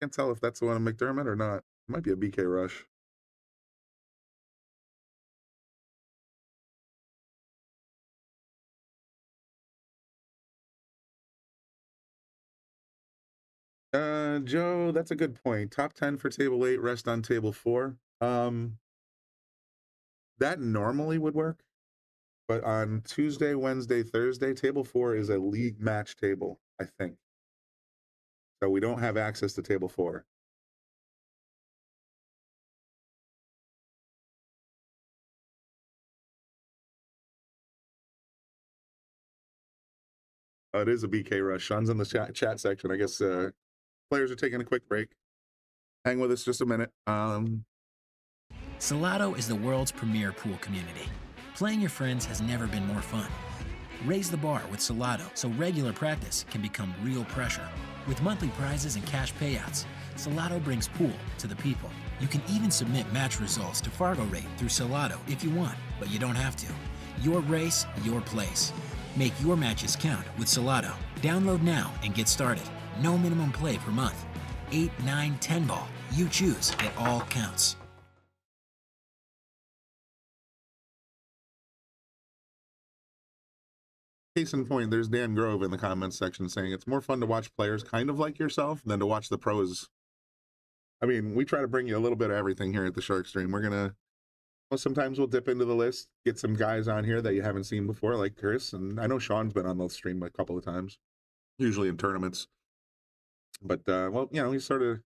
Can't tell if that's the one of McDermott or not. It might be a BK Rush. Joe, that's a good point. Top 10 for table 8, rest on table 4. That normally would work, but on Tuesday, Wednesday, Thursday, table 4 is a league match table, I think. So we don't have access to table 4. Oh, it is a BK rush. Sean's in the chat section. I guess players are taking a quick break. Hang with us just a minute. Salotto is the world's premier pool community. Playing your friends has never been more fun. Raise the bar with Salotto so regular practice can become real pressure. With monthly prizes and cash payouts, Salotto brings pool to the people. You can even submit match results to Fargo Rate through Salotto if you want, but you don't have to. Your race, your place. Make your matches count with Salotto. Download now and get started. No minimum play per month. 8, 9, 10 ball. You choose. It all counts. Case in point, there's Dan Grove in the comments section saying it's more fun to watch players kind of like yourself than to watch the pros. I mean, we try to bring you a little bit of everything here at the Shark Stream. We're gonna, well, sometimes we'll dip into the list, get some guys on here that you haven't seen before, like Chris, and I know Sean's been on the stream a couple of times, usually in tournaments. But well, you know, we sort of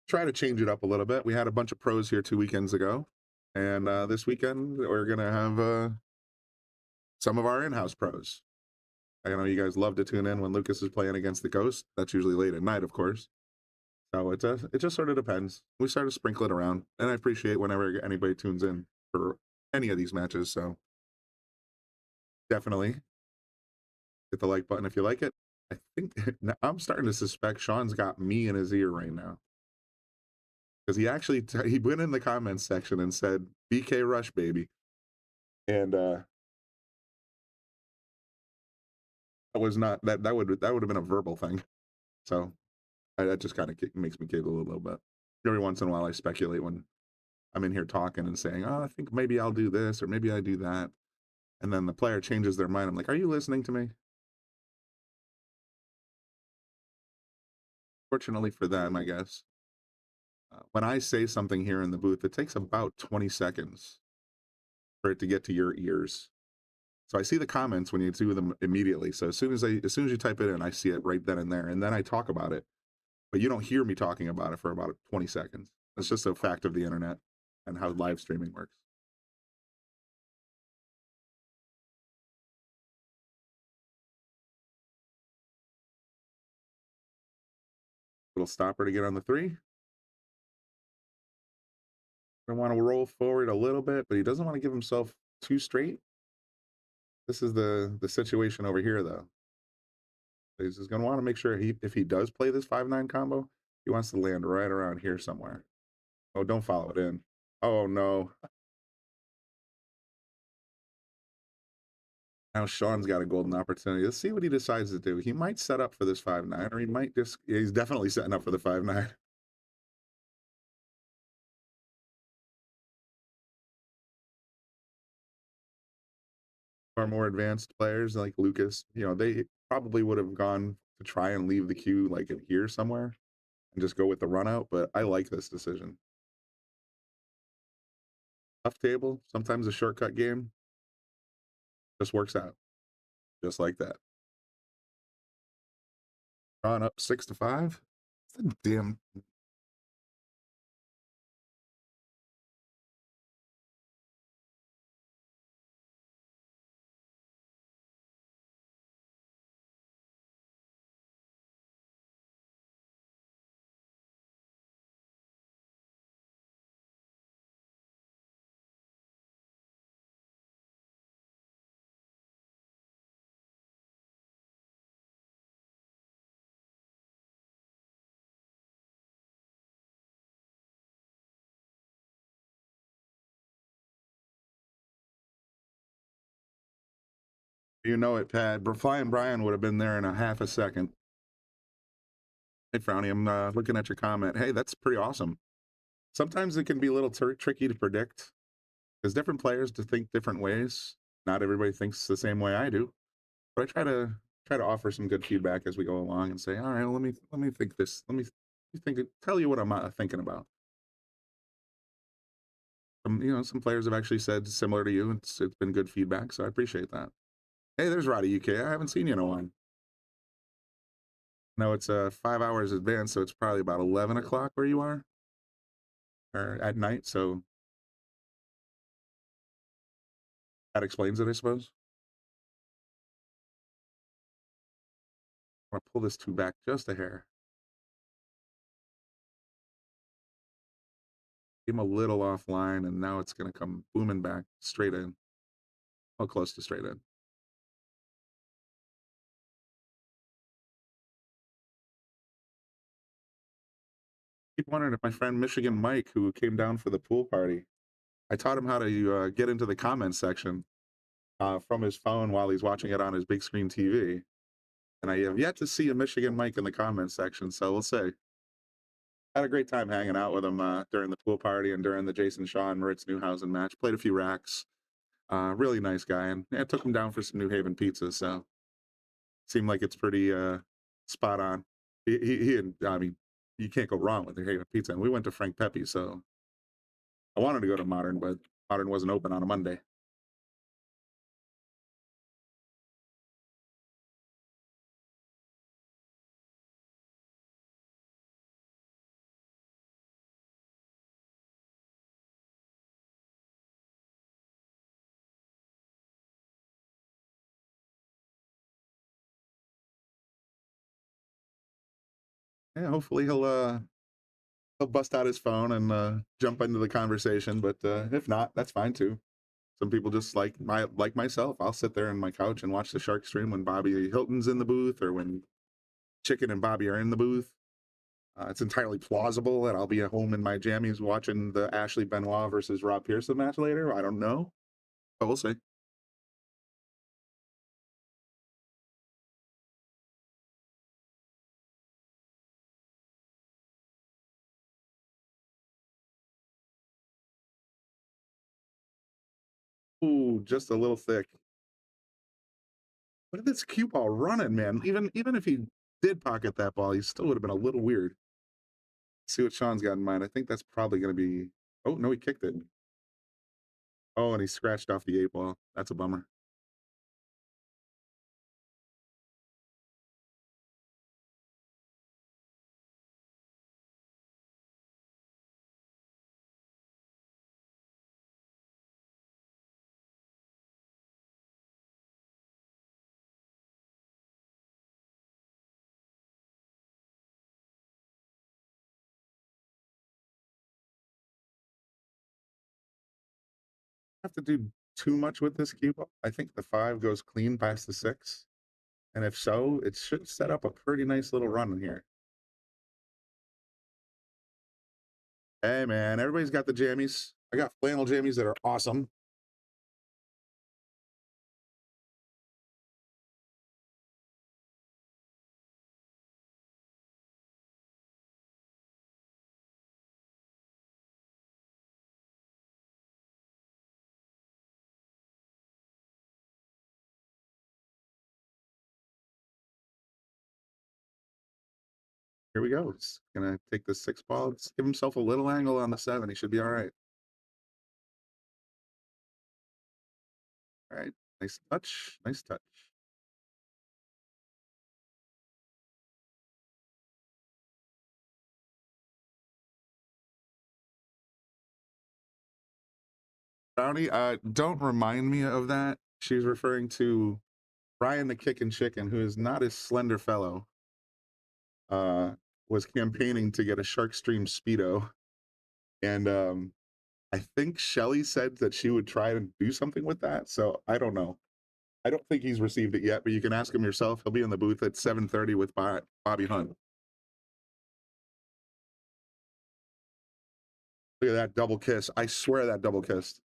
try to change it up a little bit. We had a bunch of pros here 2 weekends ago, and this weekend we're gonna have some of our in-house pros. I know you guys love to tune in when Lucas is playing against the Ghost. That's usually late at night, of course. So it just sort of depends. We start to sprinkle it around, and I appreciate whenever anybody tunes in for any of these matches. So definitely hit the like button if you like it. I think I'm starting to suspect Sean's got me in his ear right now, because he actually he went in the comments section and said BK Rush baby, and that was not that would have been a verbal thing. So that just kind of makes me giggle a little bit. Every once in a while, I speculate when I'm in here talking and saying, "Oh, I think maybe I'll do this or maybe I do that," and then the player changes their mind. I'm like, "Are you listening to me?" Fortunately for them, I guess, when I say something here in the booth, it takes about 20 seconds for it to get to your ears. So I see the comments when you do them immediately. So as soon as you type it in, I see it right then and there, and then I talk about it. But you don't hear me talking about it for about 20 seconds. It's just a fact of the internet and how live streaming works. Little stopper to get on the 3. I want to roll forward a little bit, but he doesn't want to give himself too straight. This is the situation over here, though. He's just going to want to make sure if he does play this 5-9 combo, he wants to land right around here somewhere. Oh, don't follow it in. Oh, no. Now Sean's got a golden opportunity. Let's see what he decides to do. He might set up for this 5-9, or he might just, he's definitely setting up for the 5-9. Our more advanced players like Lucas, you know, they probably would have gone to try and leave the cue like in here somewhere and just go with the run out, but I like this decision. Tough table, sometimes a shortcut game just works out just like that. Drawn up 6-5. It's the damn. You know it, Pat. Flying Brian would have been there in a half a second. Hey, Frowny, I'm looking at your comment. Hey, that's pretty awesome. Sometimes it can be a little tricky to predict because different players to think different ways. Not everybody thinks the same way I do, but I try to offer some good feedback as we go along and say, all right, well, let me think this. Let me think. Tell you what I'm thinking about. You know, some players have actually said similar to you. It's been good feedback, so I appreciate that. Hey, there's Roddy UK. I haven't seen you in a while. No, it's 5 hours advanced, so it's probably about 11 o'clock where you are, or at night. So that explains it, I suppose. I'm gonna pull this two back just a hair. Give him a little offline, and now it's gonna come booming back straight in. Oh, close to straight in. Keep wondering if my friend Michigan Mike, who came down for the pool party, I taught him how to get into the comments section from his phone while he's watching it on his big screen TV. And I have yet to see a Michigan Mike in the comments section, so we'll see. Had a great time hanging out with him during the pool party and during the Jason Shaw and Moritz Newhausen match. Played a few racks. Really nice guy, and yeah, took him down for some New Haven pizza, so seemed like it's pretty spot on. I mean, you can't go wrong with New Haven pizza. And we went to Frank Pepe, so I wanted to go to Modern, but Modern wasn't open on a Monday. Yeah, hopefully he'll bust out his phone and jump into the conversation. But if not, that's fine too. Some people just like myself. I'll sit there on my couch and watch the Shark stream when Bobby Hilton's in the booth or when Chicken and Bobby are in the booth. It's entirely plausible that I'll be at home in my jammies watching the Ashley Benoit versus Rob Pearson match later. I don't know, but we'll see. Ooh, just a little thick. Look at this cue ball running, man. Even if he did pocket that ball, he still would have been a little weird. Let's see what Sean's got in mind. I think that's probably going to be. Oh no, he kicked it. Oh, and he scratched off the 8 ball. That's a bummer. Have to do too much with this cue ball. I think the 5 goes clean past the 6. And if so, it should set up a pretty nice little run in here. Hey, man, everybody's got the jammies. I got flannel jammies that are awesome. Here we go. He's going to take the 6 ball. Let's give himself a little angle on the 7. He should be all right. All right. Nice touch. Nice touch. Brownie, don't remind me of that. She's referring to Brian the Kickin' Chicken, who is not a slender fellow, was campaigning to get a Shark Stream Speedo. And I think Shelly said that she would try to do something with that. So I don't know. I don't think he's received it yet, but you can ask him yourself. He'll be in the booth at 7:30 with Bobby Hunt. Look at that double kiss. I swear that double kissed.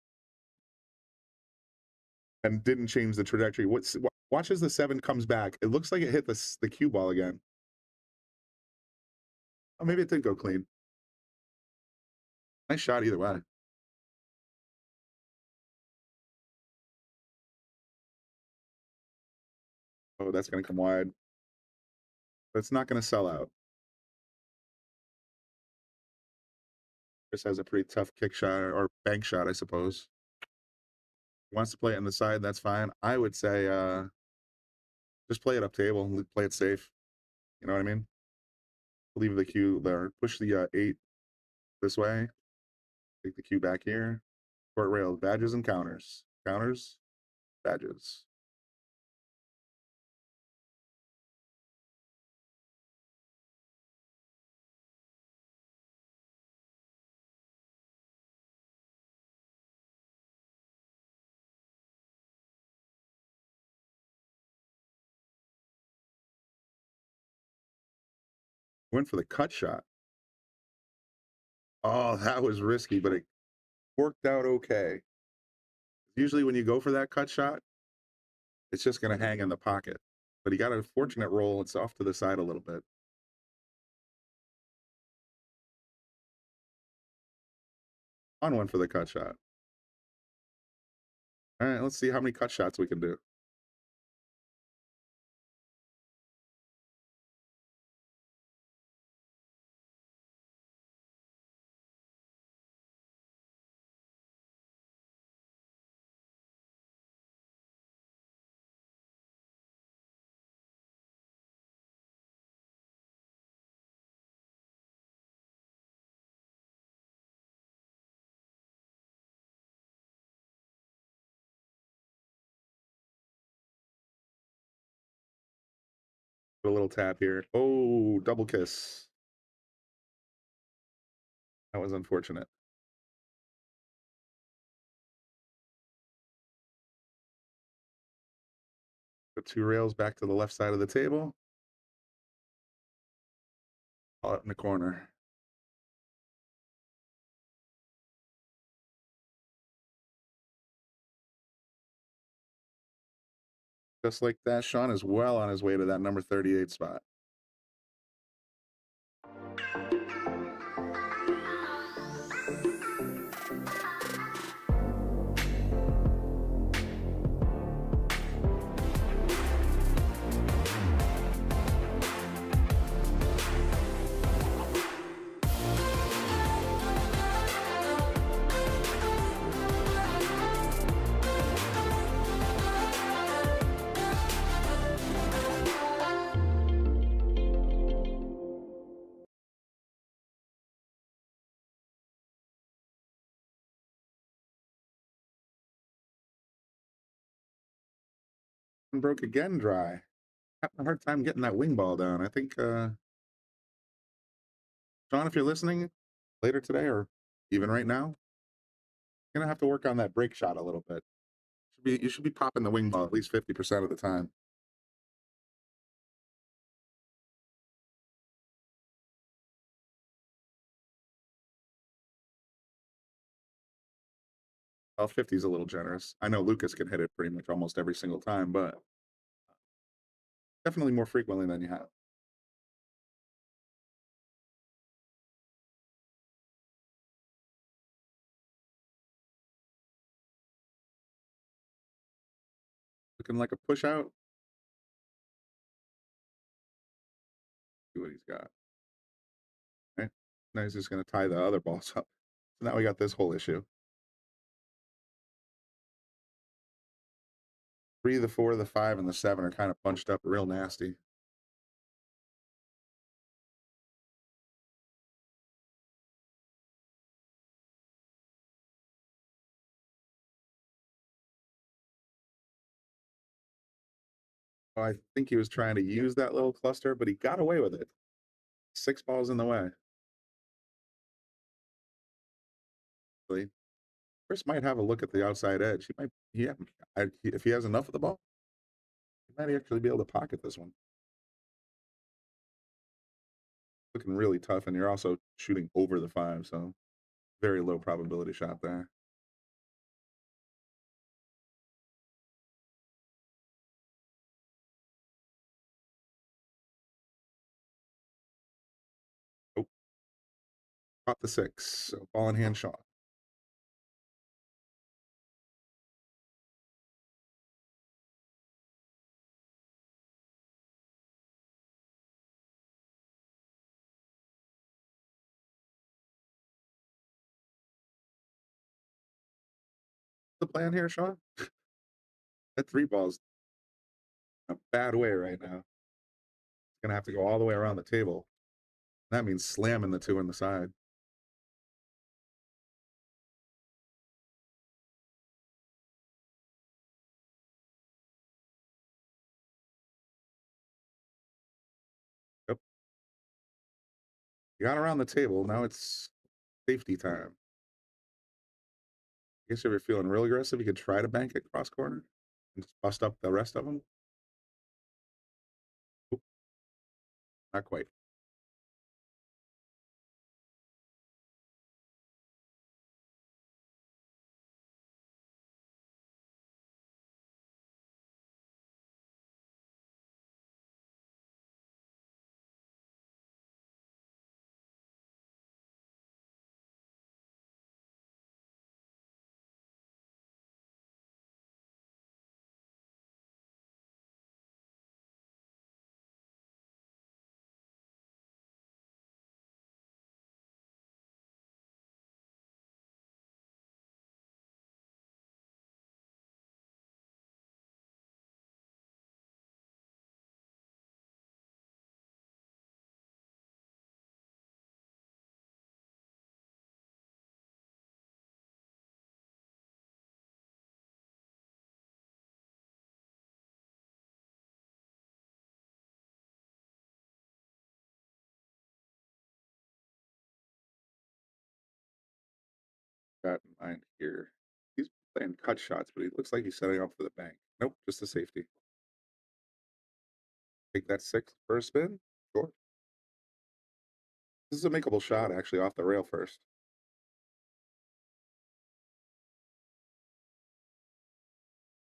And didn't change the trajectory. Watch as the 7 comes back. It looks like it hit the cue ball again. Oh, maybe it did go clean. Nice shot either way. Oh, that's going to come wide. But it's not going to sell out. Chris has a pretty tough kick shot or bank shot, I suppose. He wants to play it on the side, that's fine. I would say just play it up table, play it safe. You know what I mean? Leave the cue there. Push the 8 this way. Take the cue back here. Court rail, badges and counters. Counters, badges. Went for the cut shot. Oh, that was risky, but it worked out okay. Usually when you go for that cut shot, it's just going to hang in the pocket. But he got a fortunate roll. It's off to the side a little bit. On one for the cut shot. All right, let's see how many cut shots we can do. Put a little tap here. Oh, double kiss. That was unfortunate. Put 2 rails back to the left side of the table. All up in the corner. Just like that, Sean is well on his way to that number 38 spot. And broke again dry. Having a hard time getting that wing ball down. I think, Sean, if you're listening later today or even right now, you're gonna have to work on that break shot a little bit. You should be popping the wing ball at least 50% of the time. Well, 50 is a little generous. I know Lucas can hit it pretty much almost every single time, but definitely more frequently than you have. Looking like a push out. See what he's got. Okay. Now he's just going to tie the other balls up. So now we got this whole issue. 3, the 4, the 5, and the 7 are kind of bunched up real nasty. Oh, I think he was trying to use that little cluster, but he got away with it. 6 balls in the way. Chris might have a look at the outside edge. He might, yeah. If he has enough of the ball, he might actually be able to pocket this one. Looking really tough, and you're also shooting over the 5, so very low probability shot there. Oh, caught the 6. So ball in hand shot. The plan here, Sean? That 3 ball's in a bad way right now. It's gonna have to go all the way around the table. That means slamming the 2 on the side. Yep. You got around the table. Now it's safety time. I guess if you're feeling real aggressive, you could try to bank it cross corner and just bust up the rest of them. Oop. Not quite. mind here. He's playing cut shots, but he looks like he's setting up for the bank. Nope, just a safety. Take that 6 for a spin. Sure. This is a makeable shot, actually, off the rail first.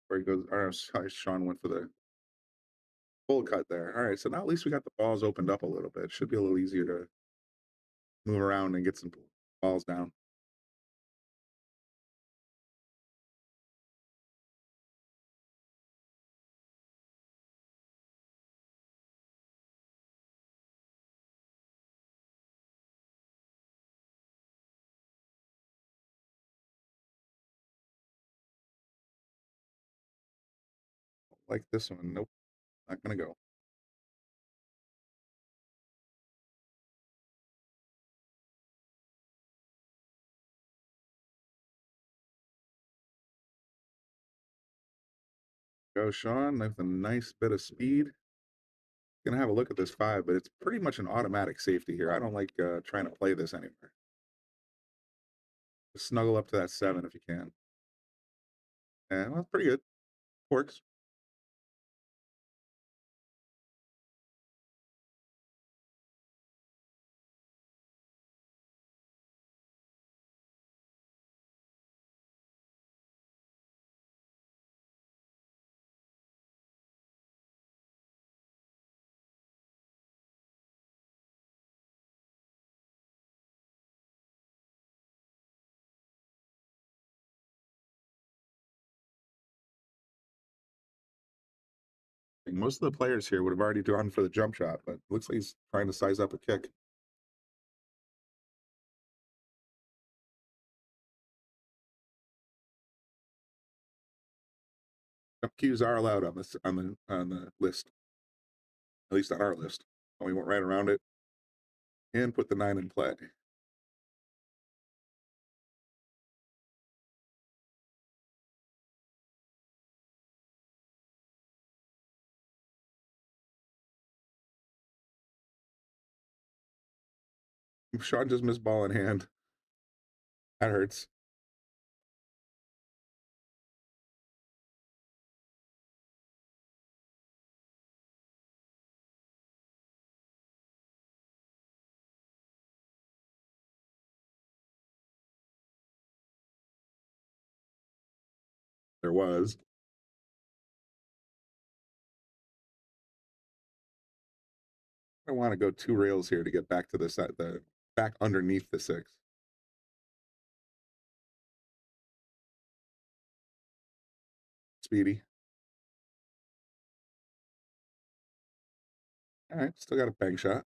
Where he goes, or sorry, Sean went for the full cut there. All right, so now at least we got the balls opened up a little bit. Should be a little easier to move around and get some balls down. Like this one. Nope, not gonna go. Go, Sean, with a nice bit of speed. Gonna have a look at this 5, but it's pretty much an automatic safety here. I don't like trying to play this anymore. Just snuggle up to that 7 if you can. And well, pretty good. Works. Most of the players here would have already gone for the jump shot, but looks like he's trying to size up a kick. Jump cues are allowed on this on the list, at least on our list. And we went right around it and put the 9 in play. Sean just missed ball in hand. That hurts. There was. I want to go 2 rails here to get back to the back underneath the 6. Speedy. All right, still got a bank shot.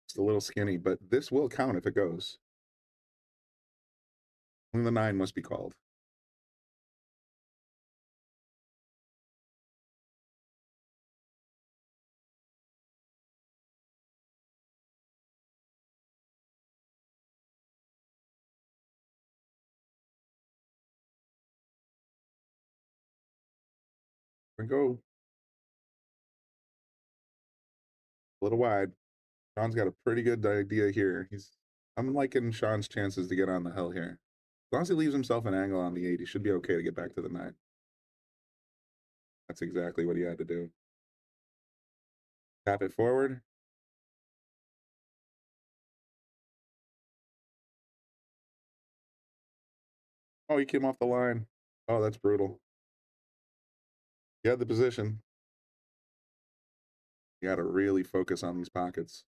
It's a little skinny, but this will count if it goes. Only the 9 must be called. We go. A little wide. Sean's got a pretty good idea here. I'm liking Sean's chances to get on the hill here. As long as he leaves himself an angle on the 8, he should be okay to get back to the 9. That's exactly what he had to do. Tap it forward. Oh, he came off the line. Oh, that's brutal. He had the position. You got to really focus on these pockets.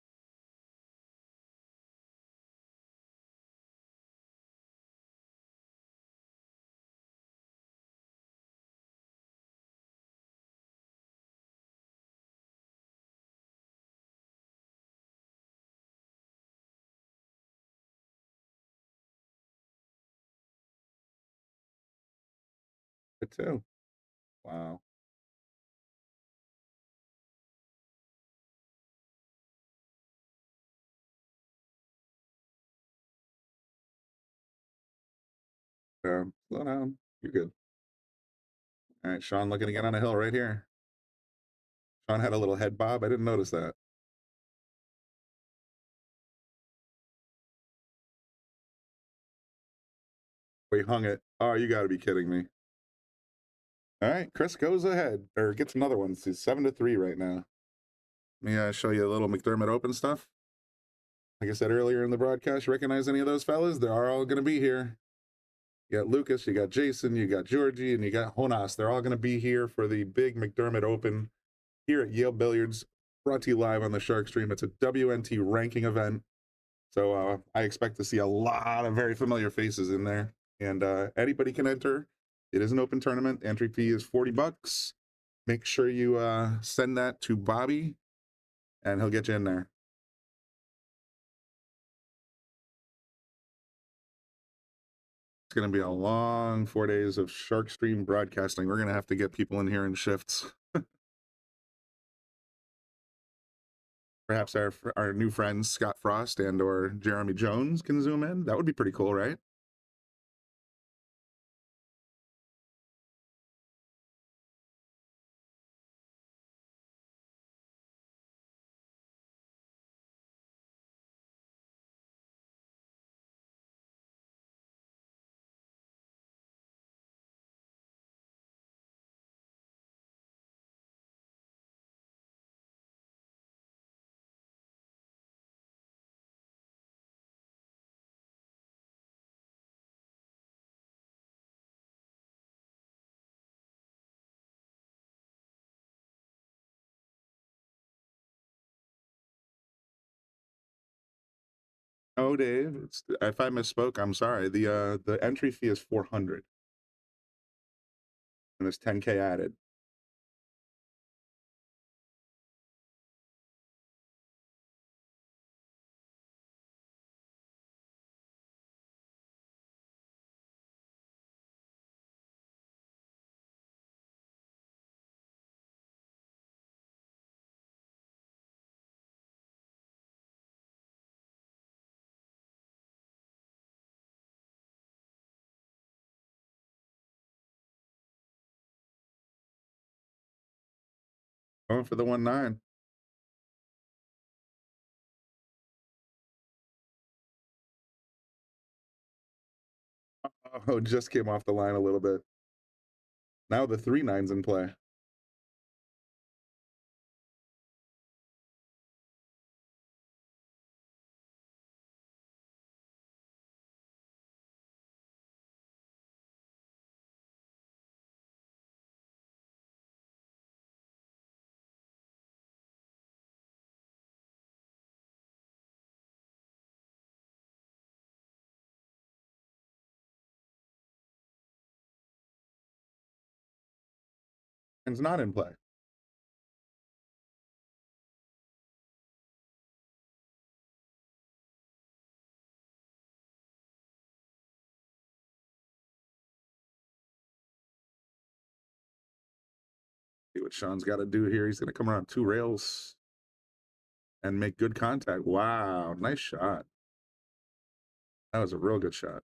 Good too. Wow. Slow down. You're good. All right, Sean looking to get on a hill right here. Sean had a little head bob. I didn't notice that. We hung it. Oh, you got to be kidding me. All right, Chris goes ahead, or gets another one. It's 7-3 right now. Let me show you a little McDermott Open stuff. Like I said earlier in the broadcast, you recognize any of those fellas? They're all going to be here. You got Lucas, you got Jason, you got Georgie, and you got Jonas. They're all going to be here for the big McDermott Open here at Yale Billiards, brought to you live on the Shark Stream. It's a WNT ranking event. So I expect to see a lot of very familiar faces in there. And anybody can enter. It is an open tournament. Entry fee is $40. Make sure you send that to Bobby, and he'll get you in there. It's going to be a long 4 days of Shark Stream broadcasting. We're going to have to get people in here in shifts. Perhaps our new friends, Scott Frost and or Jeremy Jones, can zoom in. That would be pretty cool, right? Oh, Dave, if I misspoke, I'm sorry. The entry fee is $400, and there's $10K added. Going for the 1-9. Oh, just came off the line a little bit. Now the 3-9's in play. It's not in play. See what Sean's got to do here. He's going to come around 2 rails and make good contact. Wow, nice shot. That was a real good shot.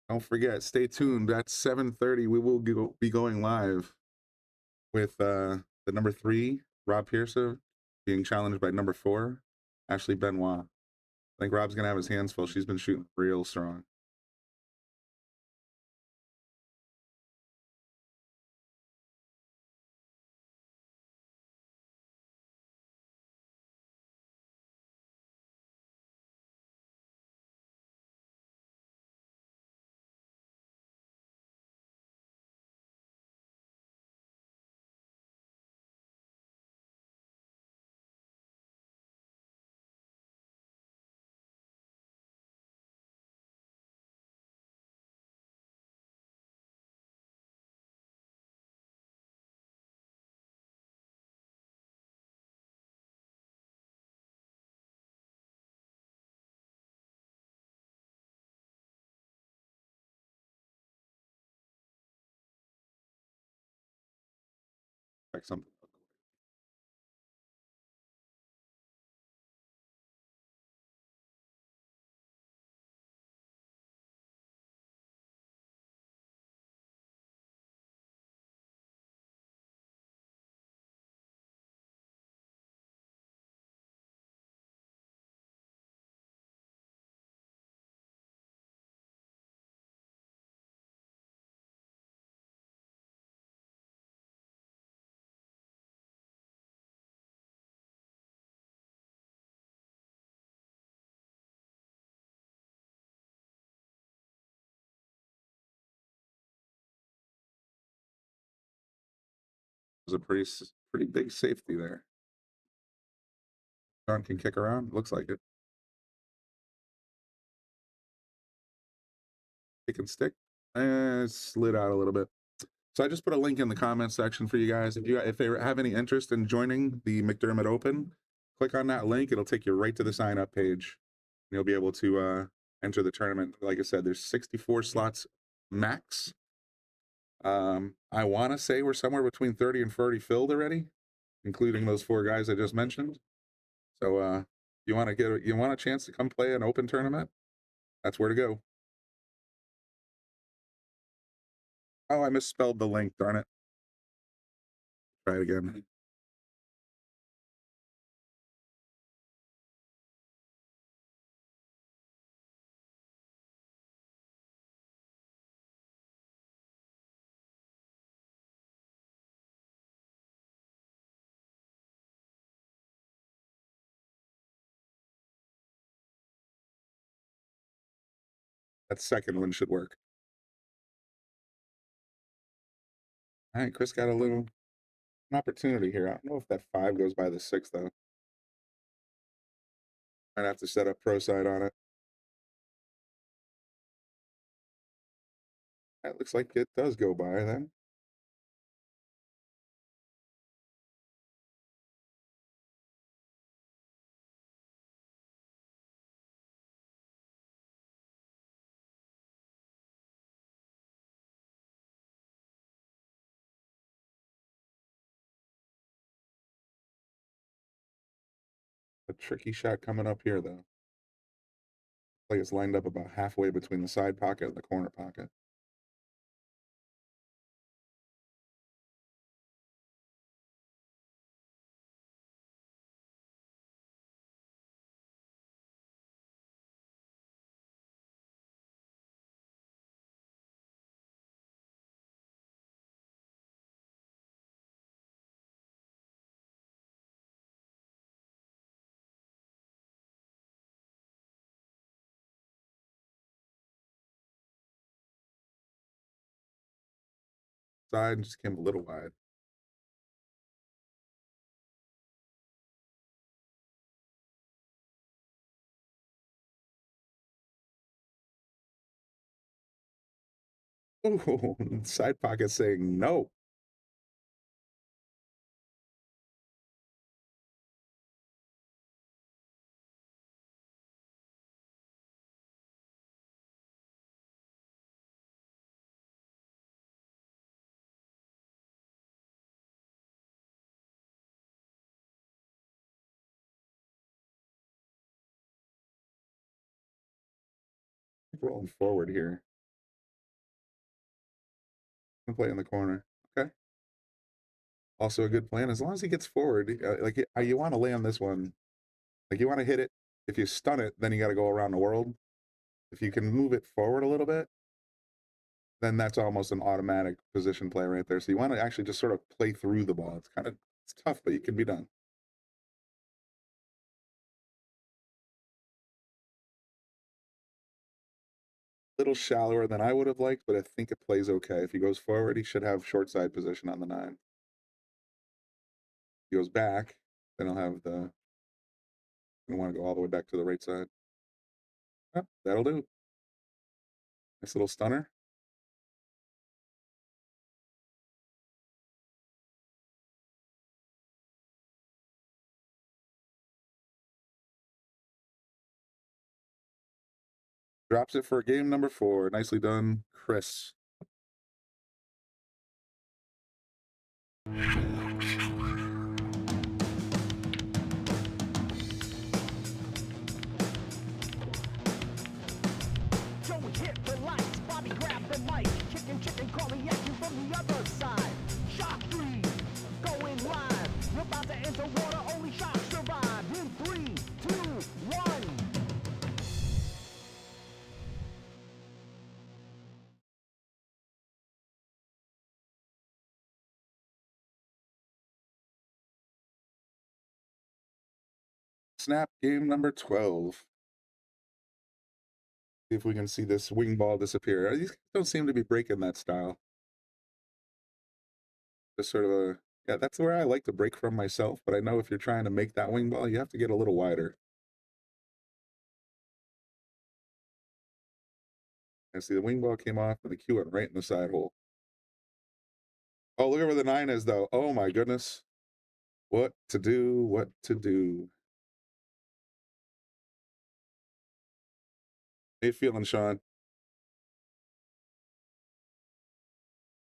Don't forget, stay tuned. At 7:30, we will be going live with the number 3, Rob Pearson, being challenged by number 4, Ashley Benoit. I think Rob's going to have his hands full. She's been shooting real strong. Check something. Was a pretty big safety there. John can kick around. Looks like it. Kick and stick. And slid out a little bit. So I just put a link in the comment section for you guys. If they have any interest in joining the McDermott Open, click on that link. It'll take you right to the sign up page. You'll be able to enter the tournament. Like I said, there's 64 slots max. I want to say we're somewhere between 30 and 40 filled already, including those 4 guys I just mentioned. So you want a chance to come play an open tournament? That's where to go. Oh, I misspelled the link, darn it. Try it again. That second one should work. All right, Chris got an opportunity here. I don't know if that 5 goes by the 6, though. Might have to set up pro side on it. That looks like it does go by then. A tricky shot coming up here, though. Like it's lined up about halfway between the side pocket and the corner pocket. Side just came a little wide. Oh, side pocket saying no. Rolling forward here. I'm play in the corner. Okay. Also a good plan as long as he gets forward. You want to land this one. Like you want to hit it. If you stun it, then you got to go around the world. If you can move it forward a little bit, then that's almost an automatic position play right there. So you want to actually just sort of play through the ball. It's tough, but it can be done. Little shallower than I would have liked, but I think it plays okay. If he goes forward, he should have short side position on the 9. If he goes back, then he'll have the. I want to go all the way back to the right side. Yep, that'll do. Nice little stunner. Drops it for game number 4. Nicely done, Chris. Joey hit the lights, Bobby grabbed the mic, chicken calling at you from the other side. Shock 3, going live. You're about to enter water, only shock survive. In 3, 2, 1. Snap game number 12. See if we can see this wing ball disappear. These guys don't seem to be breaking that style. Just sort of a, yeah, that's where I like to break from myself, but I know if you're trying to make that wing ball, you have to get a little wider. And see, the wing ball came off and the cue went right in the side hole. Oh, look at where the 9 is, though. Oh, my goodness. What to do, what to do. How you feeling, Sean?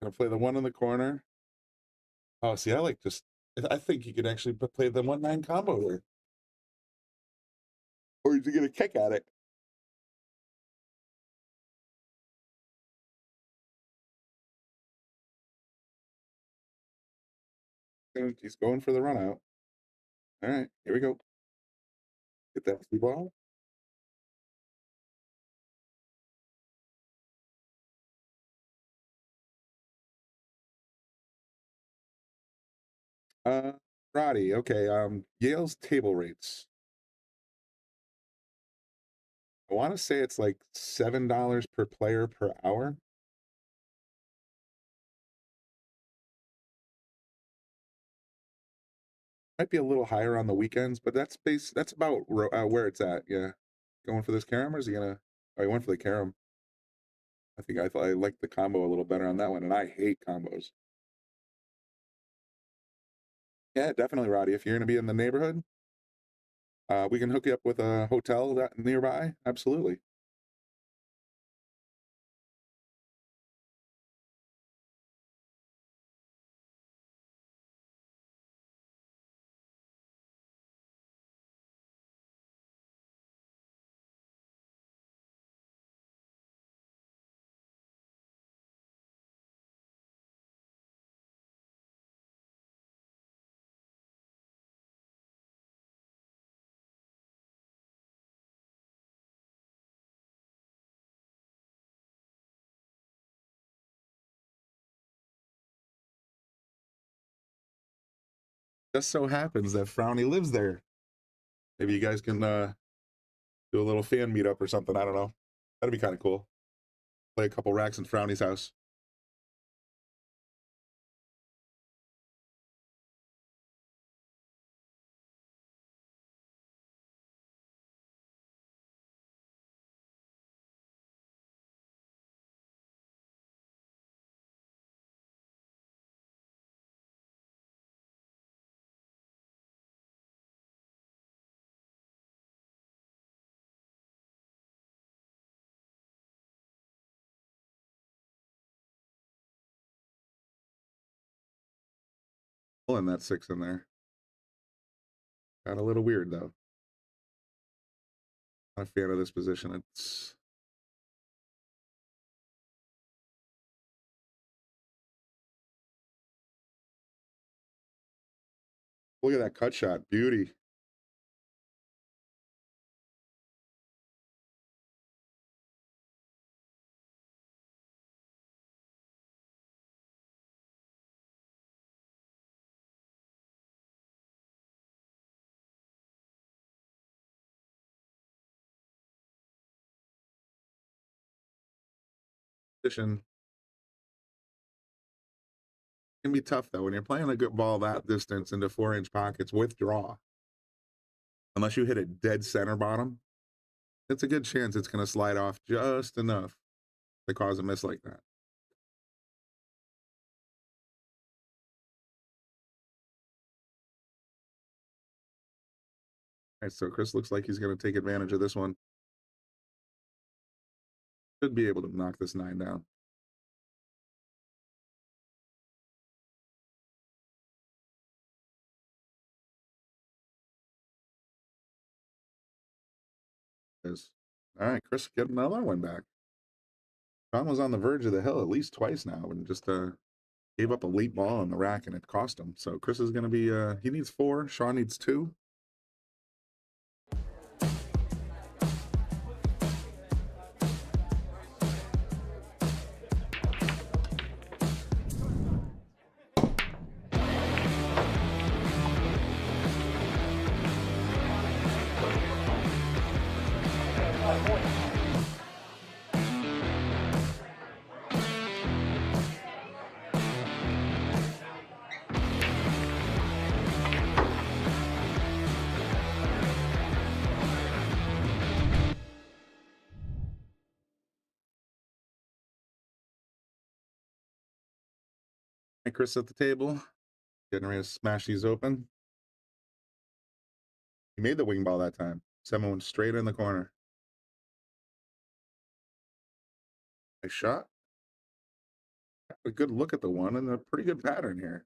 Gonna play the 1 in the corner. Oh, see, I like just, I think you could actually play the 1-9 combo there. Or you get a kick at it. He's going for the run out. All right, here we go. Get that free ball. Roddy, okay, Yale's table rates. I want to say it's like $7 per player per hour. Might be a little higher on the weekends, but that's about where it's at. Yeah, going for this carom, or is he gonna? Oh, he went for the carom. I think I thought I liked the combo a little better on that one, and I hate combos. Yeah, definitely, Roddy. If you're gonna be in the neighborhood, we can hook you up with a hotel that nearby. Absolutely. Just so happens that Frowny lives there. Maybe you guys can do a little fan meetup or something. I don't know. That'd be kind of cool. Play a couple racks in Frowny's house. Pulling that 6 in there. Got a little weird though. Not a fan of this position. It's look at that cut shot. Beauty. Position can be tough though when you're playing a good ball that distance into 4-inch pockets with draw. Unless you hit it dead center bottom, it's a good chance it's going to slide off just enough to cause a miss like that. All right, so Chris looks like he's going to take advantage of this one. Should be able to knock this 9 down. is. All right, Chris, get another one back. Tom was on the verge of the hill at least twice now and just gave up a late ball on the rack and it cost him. So Chris is going to be, he needs 4. Sean needs 2. Hey, Chris at the table, getting ready to smash these open. He made the wing ball that time. Someone went straight in the corner. Nice shot. A good look at the one and a pretty good pattern here.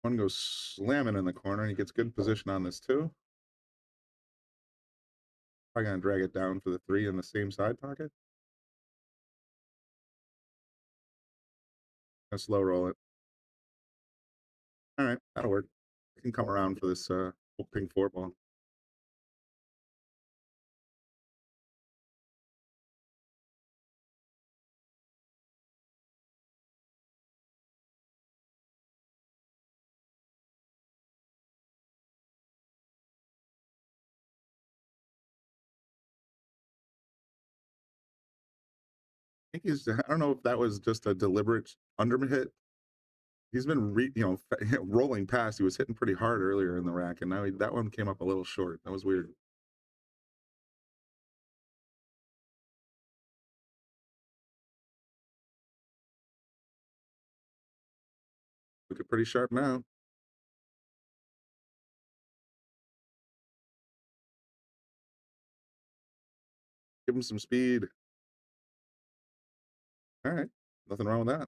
One goes slamming in the corner and he gets good position on this too. I'm going to drag it down for the 3 in the same side pocket. Gonna slow roll it. All right, that'll work. I can come around for this pink 4 ball. I think he's, I don't know if that was just a deliberate underhit. He's been, rolling past. He was hitting pretty hard earlier in the rack, and now that one came up a little short. That was weird. Looking pretty sharp now. Give him some speed. All right, nothing wrong with that.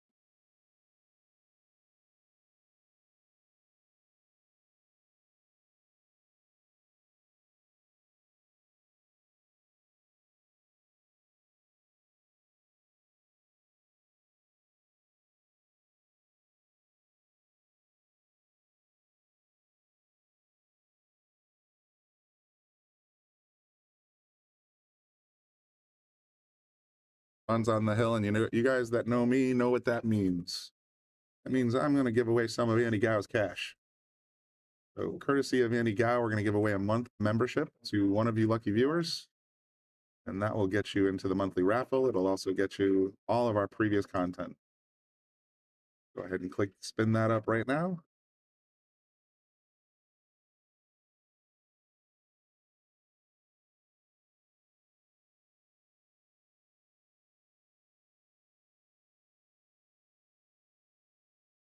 Fun's on the hill, and you guys that know me know what that means. That means I'm going to give away some of Andy Gow's cash. So, courtesy of Andy Gow, we're going to give away a month membership to one of you lucky viewers, and that will get you into the monthly raffle. It'll also get you all of our previous content. Go ahead and spin that up right now.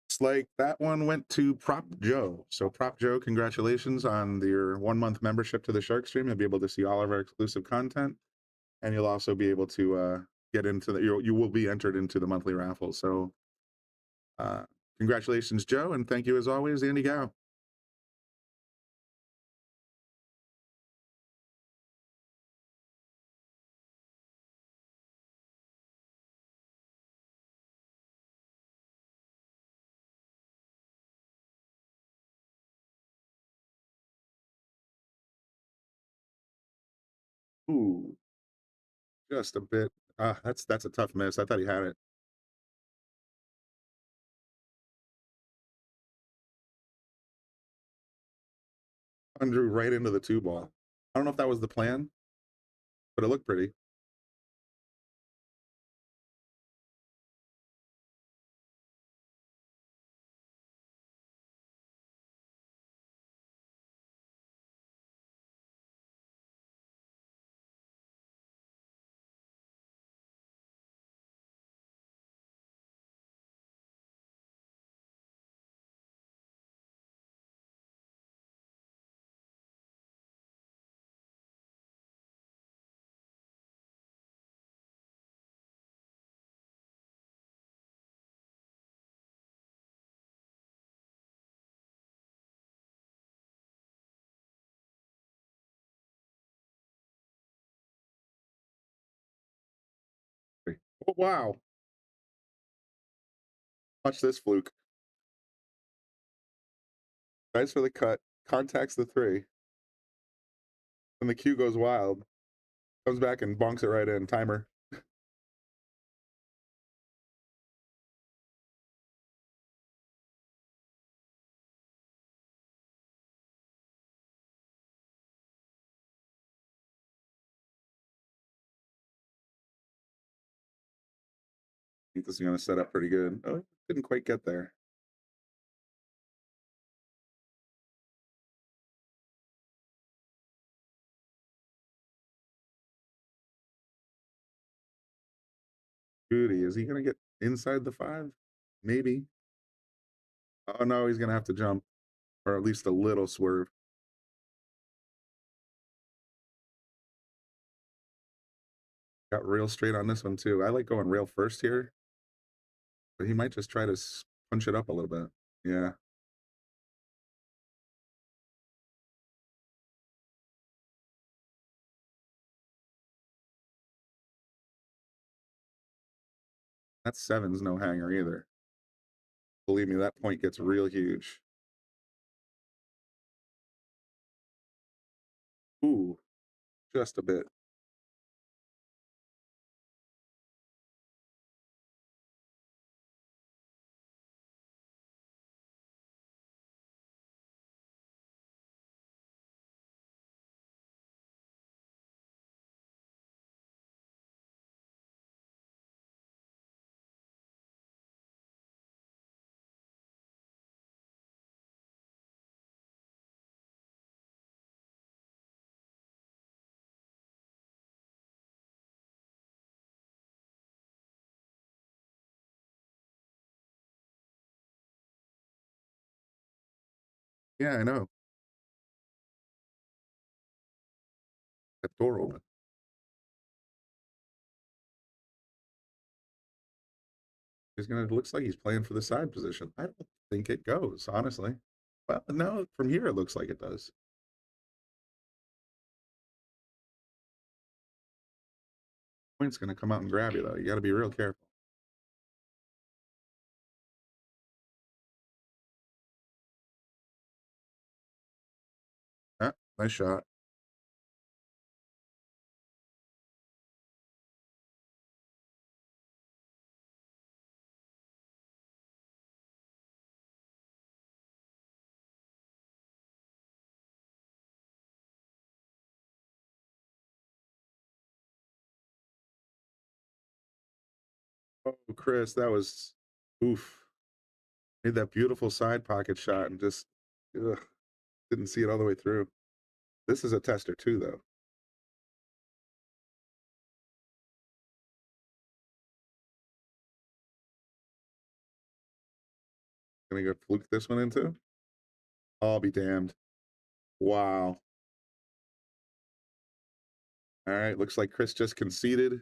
Looks like that one went to Prop Joe. So Prop Joe, congratulations on your 1-month membership to the Shark Stream. You'll be able to see all of our exclusive content, and you'll also be able to get into you will be entered into the monthly raffle. So congratulations, Joe, and thank you as always, Andy Gow. Ooh, just a bit That's a tough miss. I thought he had it. Drew right into the 2-ball. I don't know if that was the plan, but it looked pretty. Oh, wow. Watch this fluke. Nice for the cut. Contacts the 3. And the cue goes wild. Comes back and bonks it right in. Timer. I think this is going to set up pretty good. Oh, didn't quite get there. Goody. Is he going to get inside the 5? Maybe. Oh, no, he's going to have to jump. Or at least a little swerve. Got rail straight on this one, too. I like going rail first here. But he might just try to punch it up a little bit. Yeah. That 7's no hanger either. Believe me, that point gets real huge. Ooh, just a bit. Yeah, I know. That door open. He's gonna. Looks like he's playing for the side position. I don't think it goes, honestly. Well, no, from here it looks like it does. Point's gonna come out and grab you though. You got to be real careful. Ah, nice shot. Oh, Chris, that was oof. Made that beautiful side pocket shot and just didn't see it all the way through. This is a tester too, though. Gonna go fluke this one into. I'll be damned. Wow. All right, looks like Chris just conceded.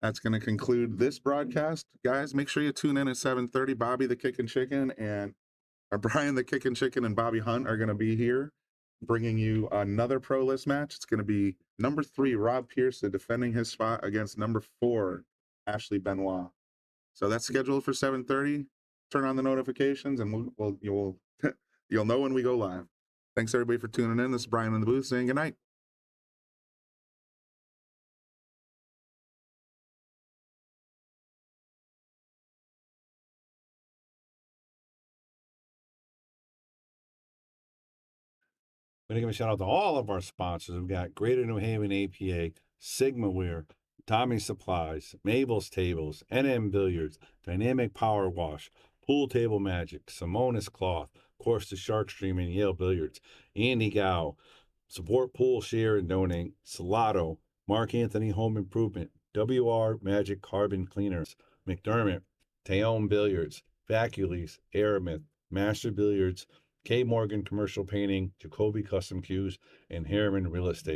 That's going to conclude this broadcast. Guys, make sure you tune in at 7:30. Bobby the Kickin' Chicken and Brian the Kickin' Chicken and Bobby Hunt are going to be here bringing you another Pro List match. It's going to be number 3, Rob Pearson, defending his spot against number 4, Ashley Benoit. So that's scheduled for 7:30. Turn on the notifications and you'll know when we go live. Thanks everybody for tuning in. This is Brian in the booth saying good night. going to give a shout out to all of our sponsors. We've got Greater New Haven APA, Sigma Wear, Tommy Supplies, Mabel's Tables, NM Billiards, Dynamic Power Wash, Pool Table Magic, Simonis Cloth, of course, the Shark Stream and Yale Billiards, Andy Gow, Support Pool, Share, and Donate, Salotto, Mark Anthony Home Improvement, WR Magic Carbon Cleaners, McDermott, Taom Billiards, Vacules, Aramith, Master Billiards, K. Morgan Commercial Painting, Jacoby Custom Cues, and Harriman Real Estate.